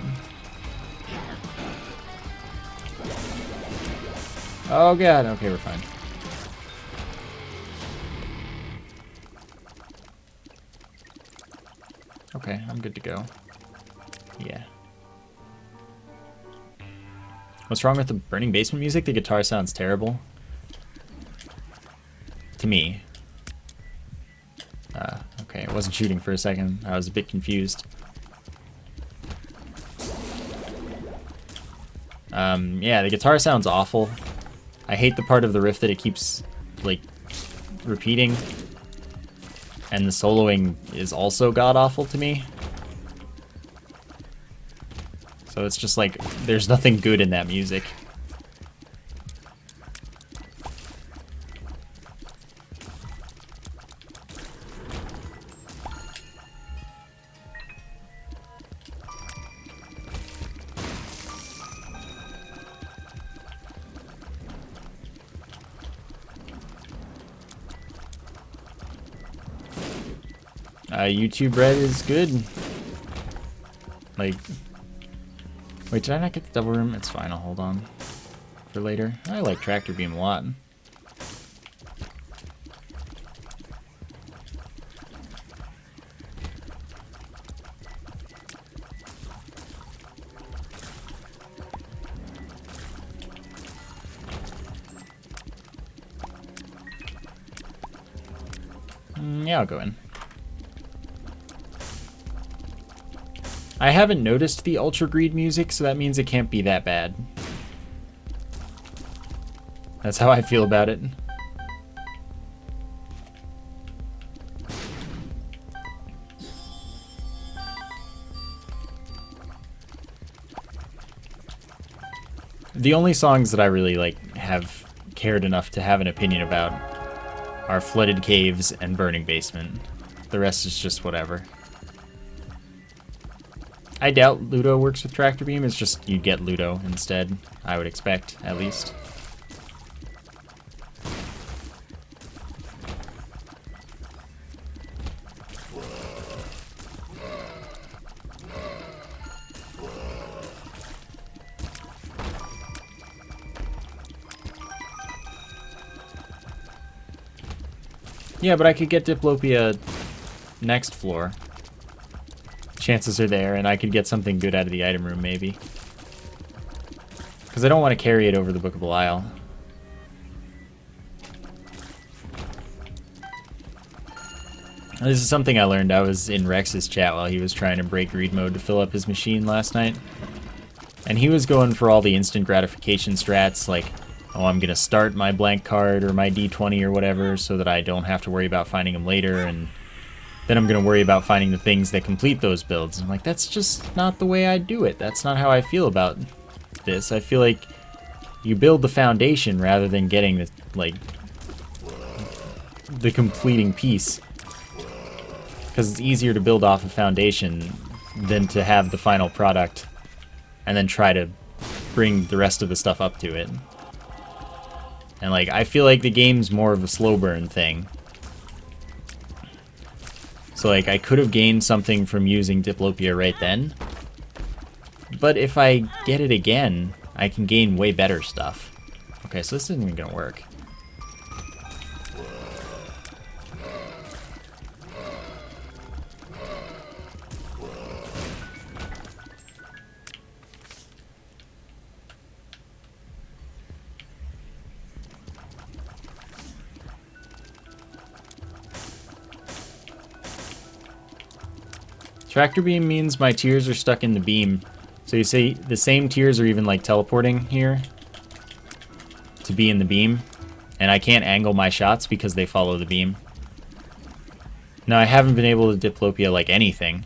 Oh god, okay, we're fine. Okay, I'm good to go. Yeah. What's wrong with the Burning Basement music? The guitar sounds terrible. To me. Okay, I wasn't shooting for a second. I was a bit confused. Yeah, the guitar sounds awful. I hate the part of the riff that it keeps, like, repeating. And the soloing is also god-awful to me. So it's just like, there's nothing good in that music. YouTube Red is good. Like, wait, did I not get the double room? It's fine, I'll hold on for later. I like Tractor Beam a lot. Yeah, I'll go in. I haven't noticed the Ultra Greed music, so that means it can't be that bad. That's how I feel about it. The only songs that I really have cared enough to have an opinion about are Flooded Caves and Burning Basement. The rest is just whatever. I doubt Ludo works with Tractor Beam, it's just you get Ludo instead, I would expect, at least. Yeah, but I could get Diplopia next floor. Chances are there, and I could get something good out of the item room, maybe. Because I don't want to carry it over the Book of Belial. This is something I learned. I was in Rex's chat while he was trying to break greed mode to fill up his machine last night. And he was going for all the instant gratification strats, like, oh, I'm going to start my blank card or my D20 or whatever so that I don't have to worry about finding them later, and then I'm going to worry about finding the things that complete those builds. I'm like, that's just not the way I do it. That's not how I feel about this. I feel like you build the foundation rather than getting the, the completing piece. Because it's easier to build off a foundation than to have the final product and then try to bring the rest of the stuff up to it. And I feel like the game's more of a slow burn thing. So I could have gained something from using Diplopia right then. But if I get it again, I can gain way better stuff. Okay, so this isn't even gonna work. Tractor beam means my tiers are stuck in the beam. So you say the same tiers are even teleporting here to be in the beam. And I can't angle my shots because they follow the beam. Now I haven't been able to Diplopia anything.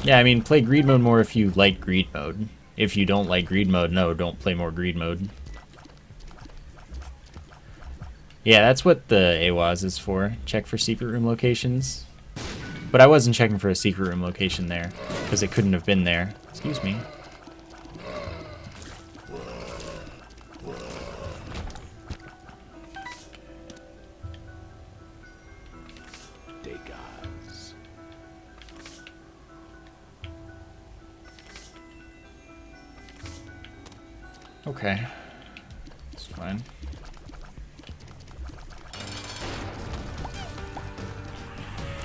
Yeah, I mean, play greed mode more if you like greed mode. If you don't like greed mode, no, don't play more greed mode. Yeah, that's what the AWAS is for. Check for secret room locations. But I wasn't checking for a secret room location there, because it couldn't have been there. Excuse me. Okay. It's fine.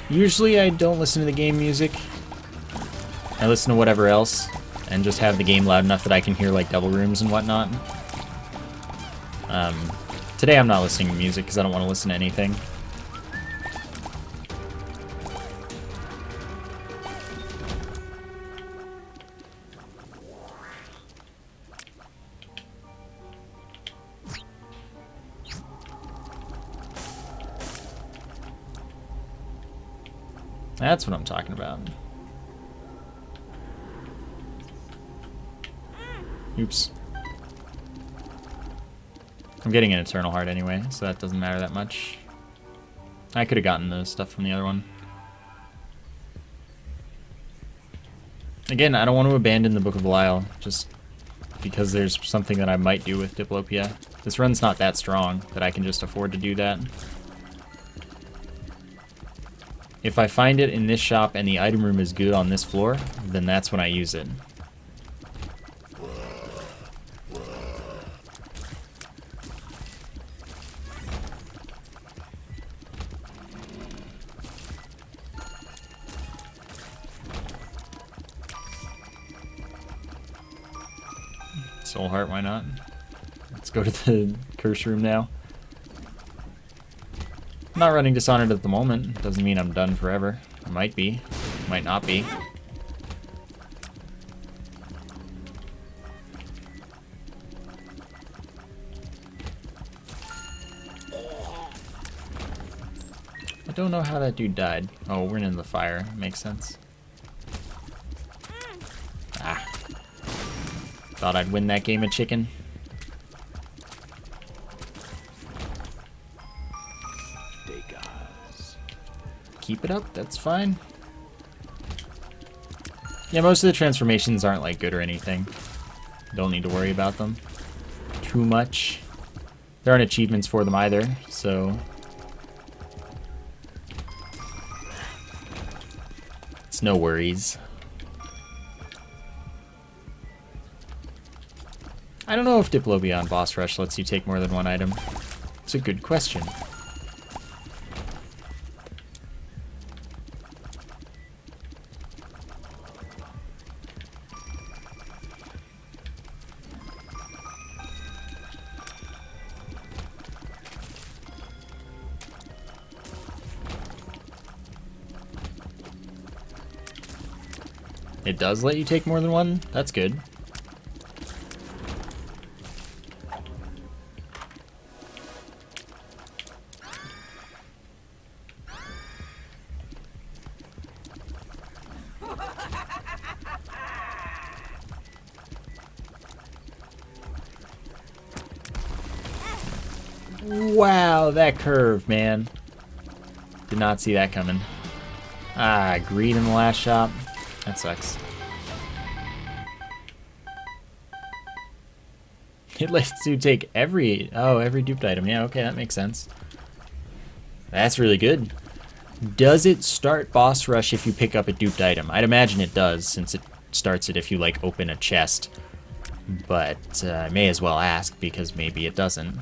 Usually I don't listen to the game music. I listen to whatever else, and just have the game loud enough that I can hear double rooms and whatnot. Today I'm not listening to music because I don't want to listen to anything. That's what I'm talking about. Oops. I'm getting an Eternal Heart anyway, so that doesn't matter that much. I could have gotten the stuff from the other one. Again, I don't want to abandon the Book of Belial. Just because there's something that I might do with Diplopia. This run's not that strong that I can just afford to do that. If I find it in this shop and the item room is good on this floor, then that's when I use it. Soul Heart, why not? Let's go to the curse room now. I'm not running Dishonored at the moment. Doesn't mean I'm done forever. I might be. Might not be. I don't know how that dude died. Oh, we're in the fire. Makes sense. Ah. Thought I'd win that game of chicken. Keep it up, that's fine. Yeah, most of the transformations aren't like good or anything. Don't need to worry about them too much. There aren't achievements for them either, so it's no worries. I don't know if Diplopia on Boss Rush lets you take more than one item. It's a good question. It does let you take more than one? That's good. Wow, that curve, man. Did not see that coming. Ah, greed in the last shop. That sucks. It lets you take every duped item. Yeah, okay, that makes sense. That's really good. Does it start boss rush if you pick up a duped item? I'd imagine it does, since it starts it if you, like, open a chest. But I may as well ask, because maybe it doesn't.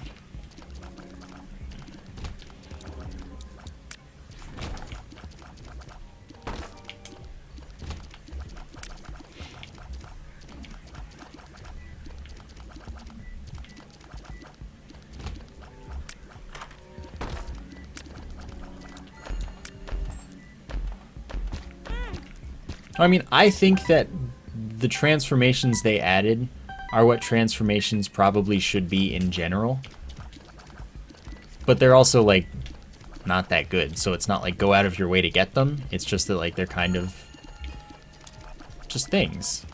I mean, I think that the transformations they added are what transformations probably should be in general. But they're also, like, not that good. So it's not like go out of your way to get them. It's just that, like, they're kind of just things.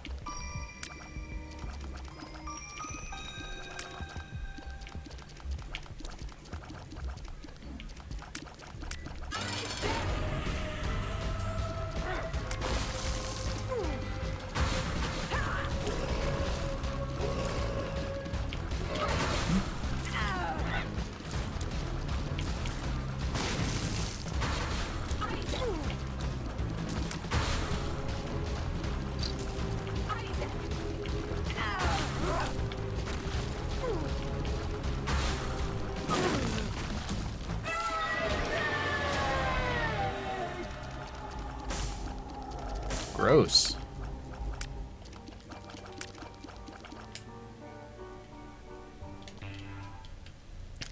Gross.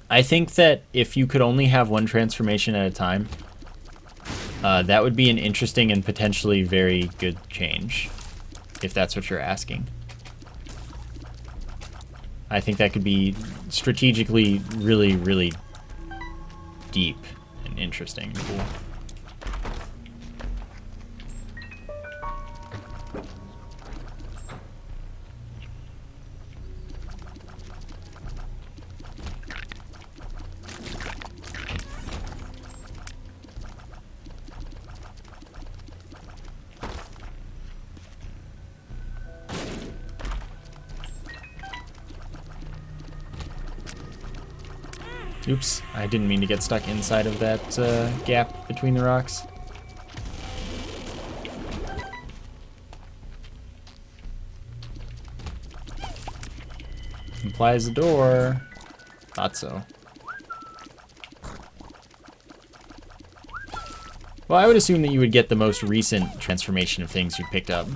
I think that if you could only have one transformation at a time, that would be an interesting and potentially very good change, if that's what you're asking. I think that could be strategically really, really deep and interesting and cool. Oops, I didn't mean to get stuck inside of that gap between the rocks. Implies a door. Thought so. Well, I would assume that you would get the most recent transformation of things you picked up.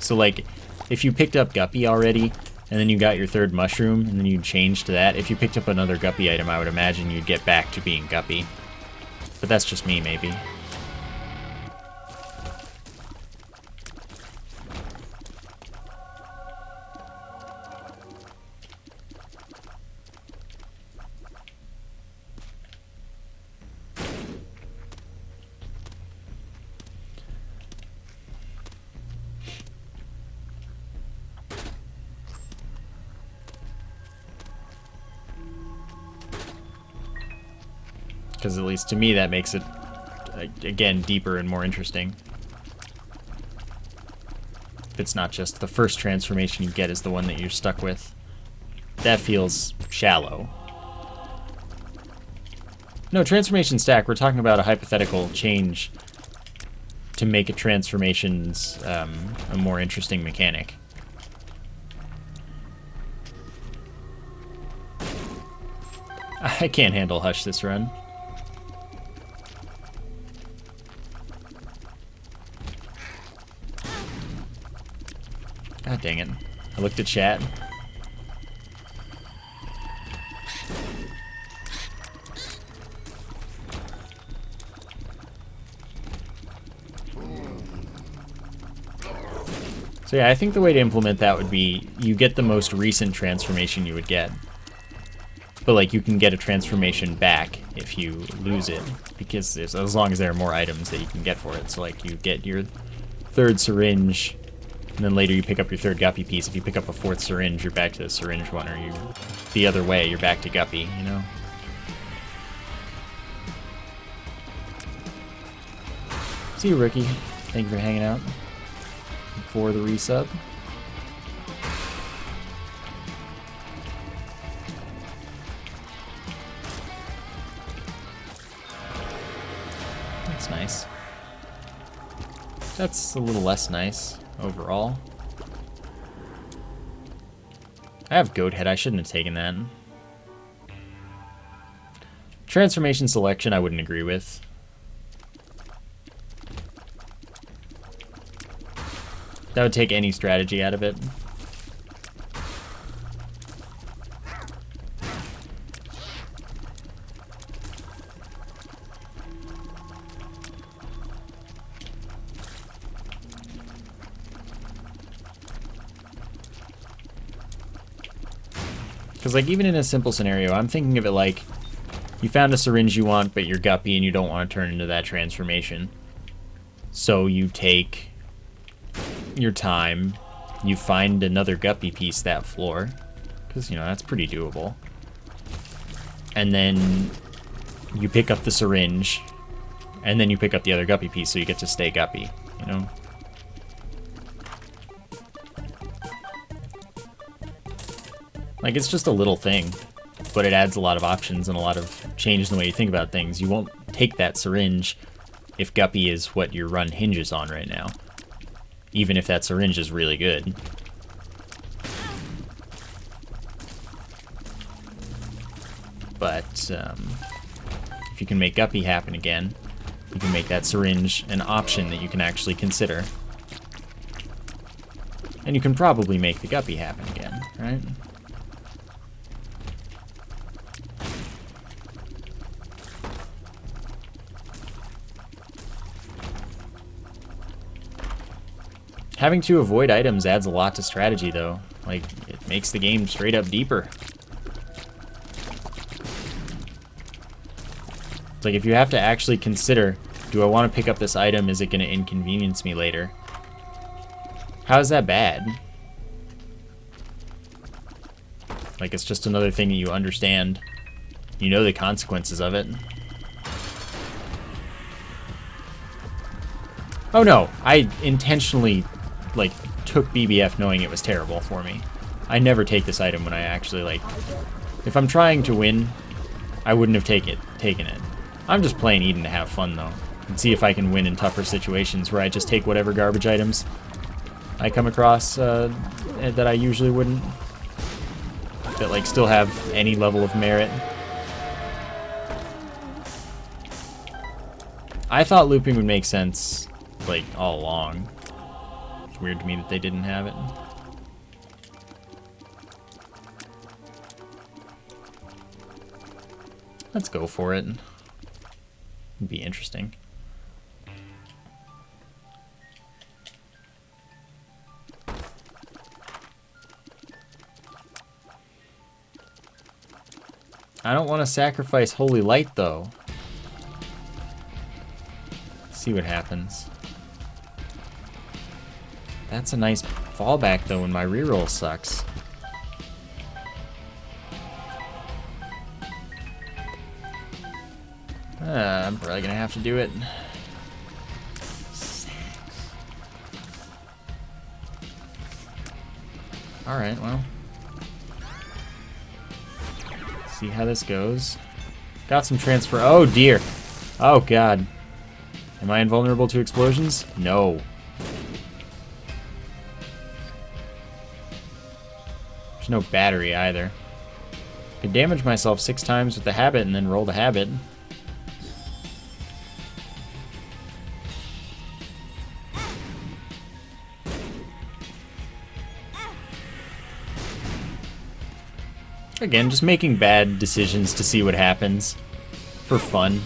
So, like, if you picked up Guppy already, and then you got your third mushroom, and then you changed to that, if you picked up another Guppy item, I would imagine you'd get back to being Guppy. But that's just me, maybe. Because at least to me, that makes it, again, deeper and more interesting. If it's not just the first transformation you get is the one that you're stuck with. That feels shallow. No, transformation stack, we're talking about a hypothetical change to make a transformations a more interesting mechanic. I can't handle Hush this run. God dang it. I looked at chat. So yeah, I think the way to implement that would be you get the most recent transformation you would get. But like you can get a transformation back if you lose it, because as long as there are more items that you can get for it. So like you get your third syringe, and then later you pick up your third Guppy piece. If you pick up a fourth syringe, you're back to the syringe one, or you the other way, you're back to Guppy, you know? See you, Rookie. Thank you for hanging out. For the resub. That's nice. That's a little less nice overall. I have Goat Head. I shouldn't have taken that. Transformation selection I wouldn't agree with. That would take any strategy out of it. Because, like, even in a simple scenario, I'm thinking of it like you found a syringe you want, but you're Guppy and you don't want to turn into that transformation. So you take your time, you find another Guppy piece that floor, because, you know, that's pretty doable. And then you pick up the syringe, and then you pick up the other Guppy piece, so you get to stay Guppy, you know? Like, it's just a little thing, but it adds a lot of options and a lot of change in the way you think about things. You won't take that syringe if Guppy is what your run hinges on right now, even if that syringe is really good. But if you can make Guppy happen again, you can make that syringe an option that you can actually consider. And you can probably make the Guppy happen again, right? Having to avoid items adds a lot to strategy, though. Like, it makes the game straight up deeper. It's like, if you have to actually consider, do I want to pick up this item? Is it going to inconvenience me later? How is that bad? Like, it's just another thing that you understand. You know the consequences of it. Oh no, I intentionally, like, took BBF knowing it was terrible for me. I never take this item when I actually, like, If I'm trying to win, I wouldn't have taken it. I'm just playing Eden to have fun, though. And see if I can win in tougher situations where I just take whatever garbage items I come across that I usually wouldn't. That, like, still have any level of merit. I thought looping would make sense, like, all along. It's weird to me that they didn't have it. Let's go for it. It'd be interesting. I don't want to sacrifice Holy Light, though. See what happens. That's a nice fallback, though, when my reroll sucks. I'm probably gonna have to do it. Alright, well. See how this goes. Got some transfer. Oh, dear. Oh, God. Am I invulnerable to explosions? No. There's no battery either. Could damage myself 6 times with the habit and then roll the habit. Again, just making bad decisions to see what happens. For fun.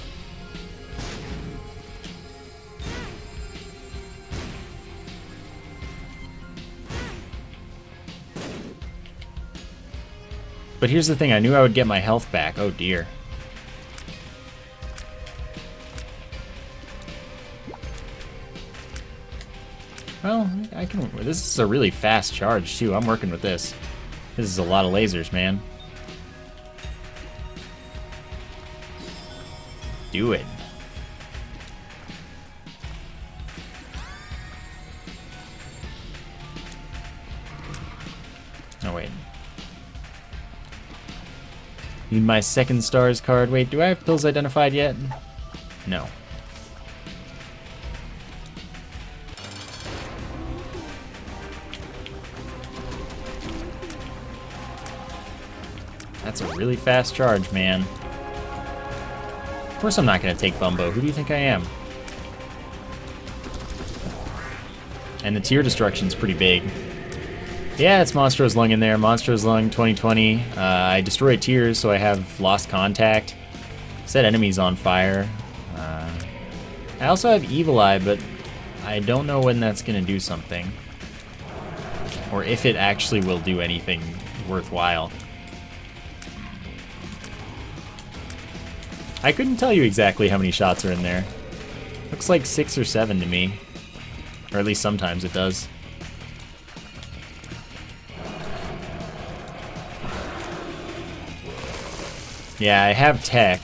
But here's the thing, I knew I would get my health back. Oh dear. Well, I can... This is a really fast charge, too. I'm working with this. This is a lot of lasers, man. Do it. Oh, wait. Need my second stars card. Wait, do I have pills identified yet? No. That's a really fast charge, man. Of course I'm not going to take Bumbo. Who do you think I am? And the tier destruction's pretty big. Yeah, it's Monstro's Lung in there. Monstro's Lung 2020. I destroy tiers, so I have lost contact. Set enemies on fire. I also have Evil Eye, but I don't know when that's going to do something. Or if it actually will do anything worthwhile. I couldn't tell you exactly how many shots are in there. Looks like 6 or 7 to me. Or at least sometimes it does. Yeah, I have tech.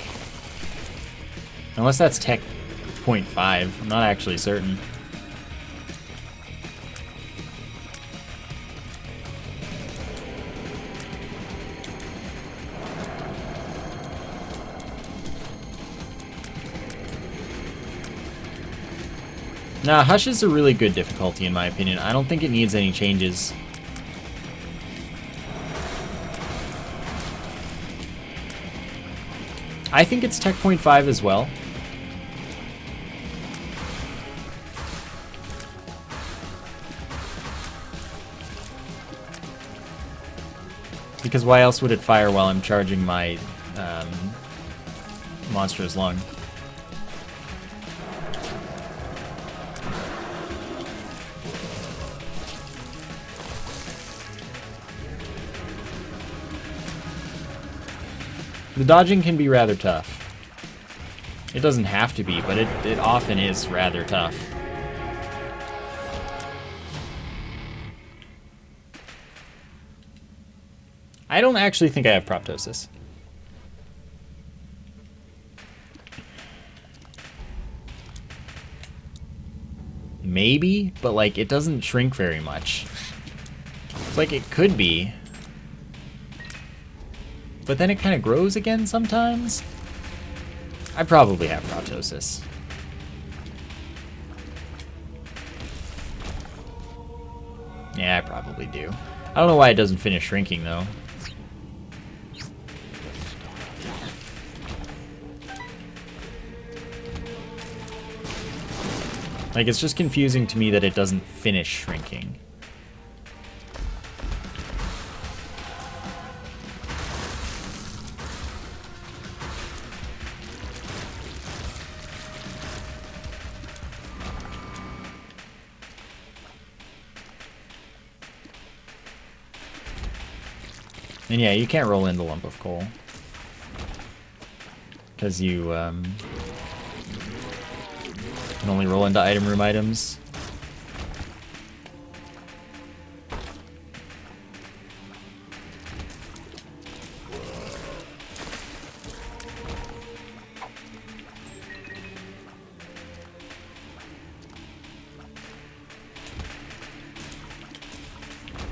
Unless that's tech 0.5. I'm not actually certain. Nah, Hush is a really good difficulty in my opinion. I don't think it needs any changes. I think it's Tech 0.5 as well. Because why else would it fire while I'm charging my Monster's Lung? The dodging can be rather tough. It doesn't have to be, but it often is rather tough. I don't actually think I have Proptosis. Maybe, but like it doesn't shrink very much. It's like it could be. but then it kind of grows again sometimes. I probably have proptosis. Yeah, I probably do. I don't know why it doesn't finish shrinking, though. Like, it's just confusing to me that it doesn't finish shrinking. And yeah, you can't roll into lump of coal. Because you can only roll into item room items.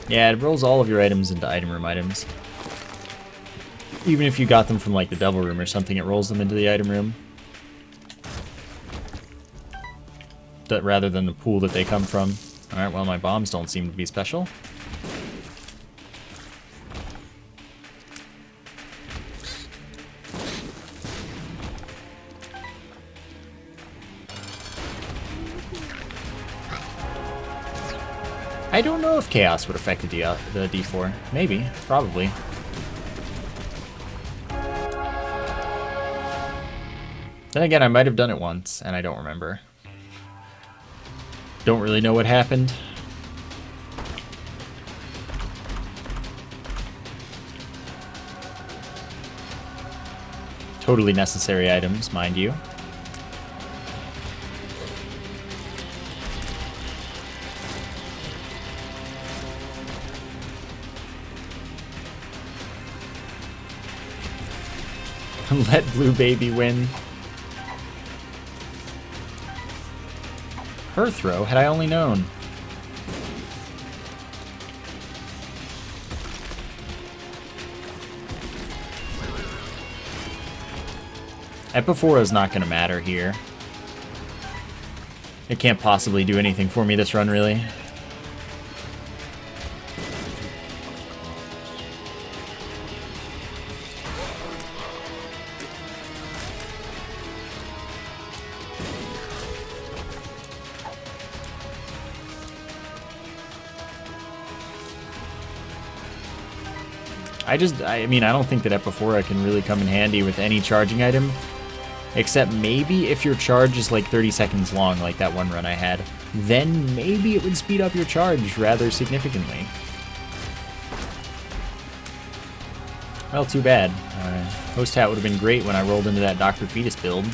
Yeah, it rolls all of your items into item room items. Even if you got them from, like, the devil room or something, it rolls them into the item room. That rather than the pool that they come from. Alright, well, my bombs don't seem to be special. I don't know if chaos would affect the D4. Maybe. Probably. Then again, I might have done it once, and I don't remember. Don't really know what happened. Totally necessary items, mind you. Let Blue Baby win. Her throw, had I only known. Epiphora is not going to matter here. It can't possibly do anything for me this run, really. I mean, I don't think that Epiphora can really come in handy with any charging item. Except maybe if your charge is like 30 seconds long, like that one run I had. Then maybe it would speed up your charge rather significantly. Well, too bad. Host Hat would have been great when I rolled into that Dr. Fetus build.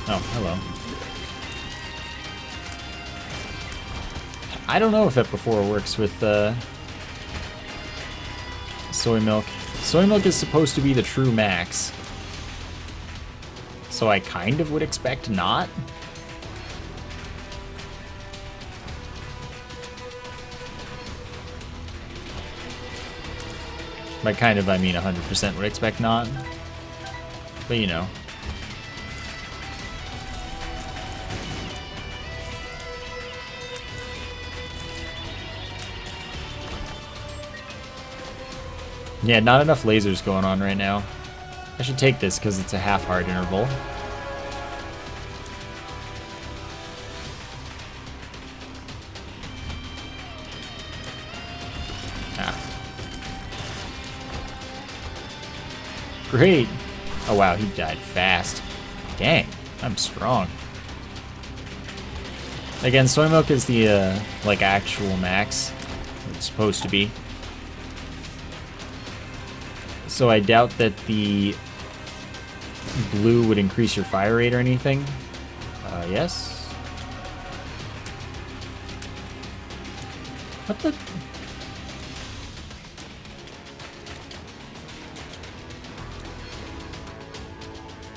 Oh, hello. I don't know if Epiphora works with soy milk. Soy milk is supposed to be the true max. So I kind of would expect not. By kind of, I mean 100% would expect not. But you know. Yeah, not enough lasers going on right now. I should take this because it's a half-hard interval. Ah. Great! Oh wow, he died fast. Dang, I'm strong. Again, soy milk is the, like, actual max. It's supposed to be. So I doubt that the blue would increase your fire rate or anything. Yes. What the?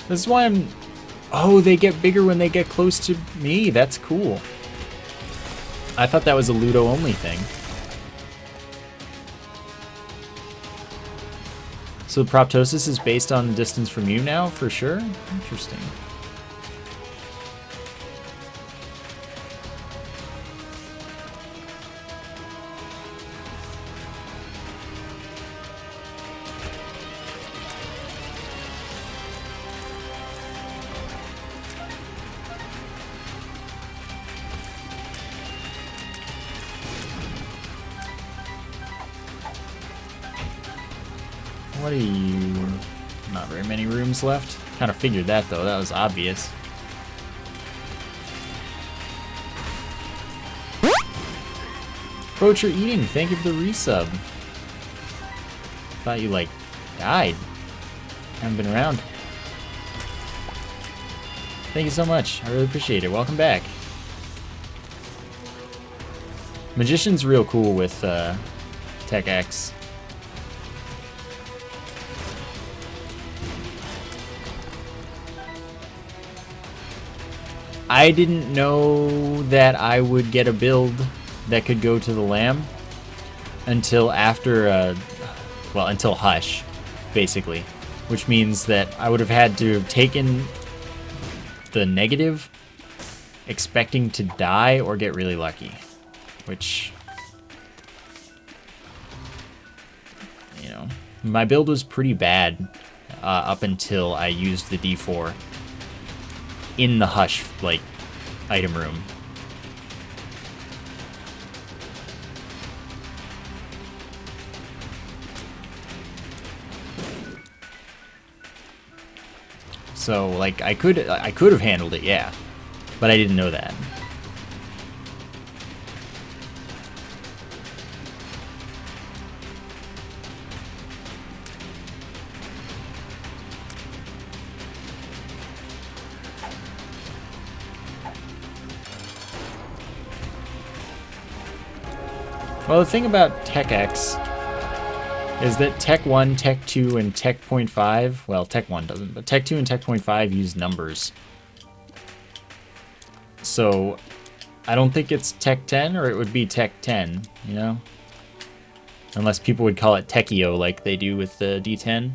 This is why I'm... Oh, they get bigger when they get close to me. That's cool. I thought that was a Ludo only thing. So proptosis is based on the distance from you now, for sure? Interesting. What are you... Not very many rooms left. Kind of figured that, though. That was obvious. Poacher Eating, thank you for the resub. Thought you, like, died. Haven't been around. Thank you so much. I really appreciate it. Welcome back. Magician's real cool with Tech X. I didn't know that I would get a build that could go to the Lamb until after, well, until Hush, basically. Which means that I would have had to have taken the negative, expecting to die or get really lucky. Which, you know, my build was pretty bad up until I used the D4 in the Hush, like, item room. So, like, I could have handled it, yeah, but I didn't know that. Well, the thing about Tech X is that Tech 1, Tech 2, and Tech 0.5, well, Tech 1 doesn't, but Tech 2 and Tech 0.5 use numbers. So, I don't think it's Tech 10, or it would be Tech 10, you know? Unless people would call it Techio like they do with the D10.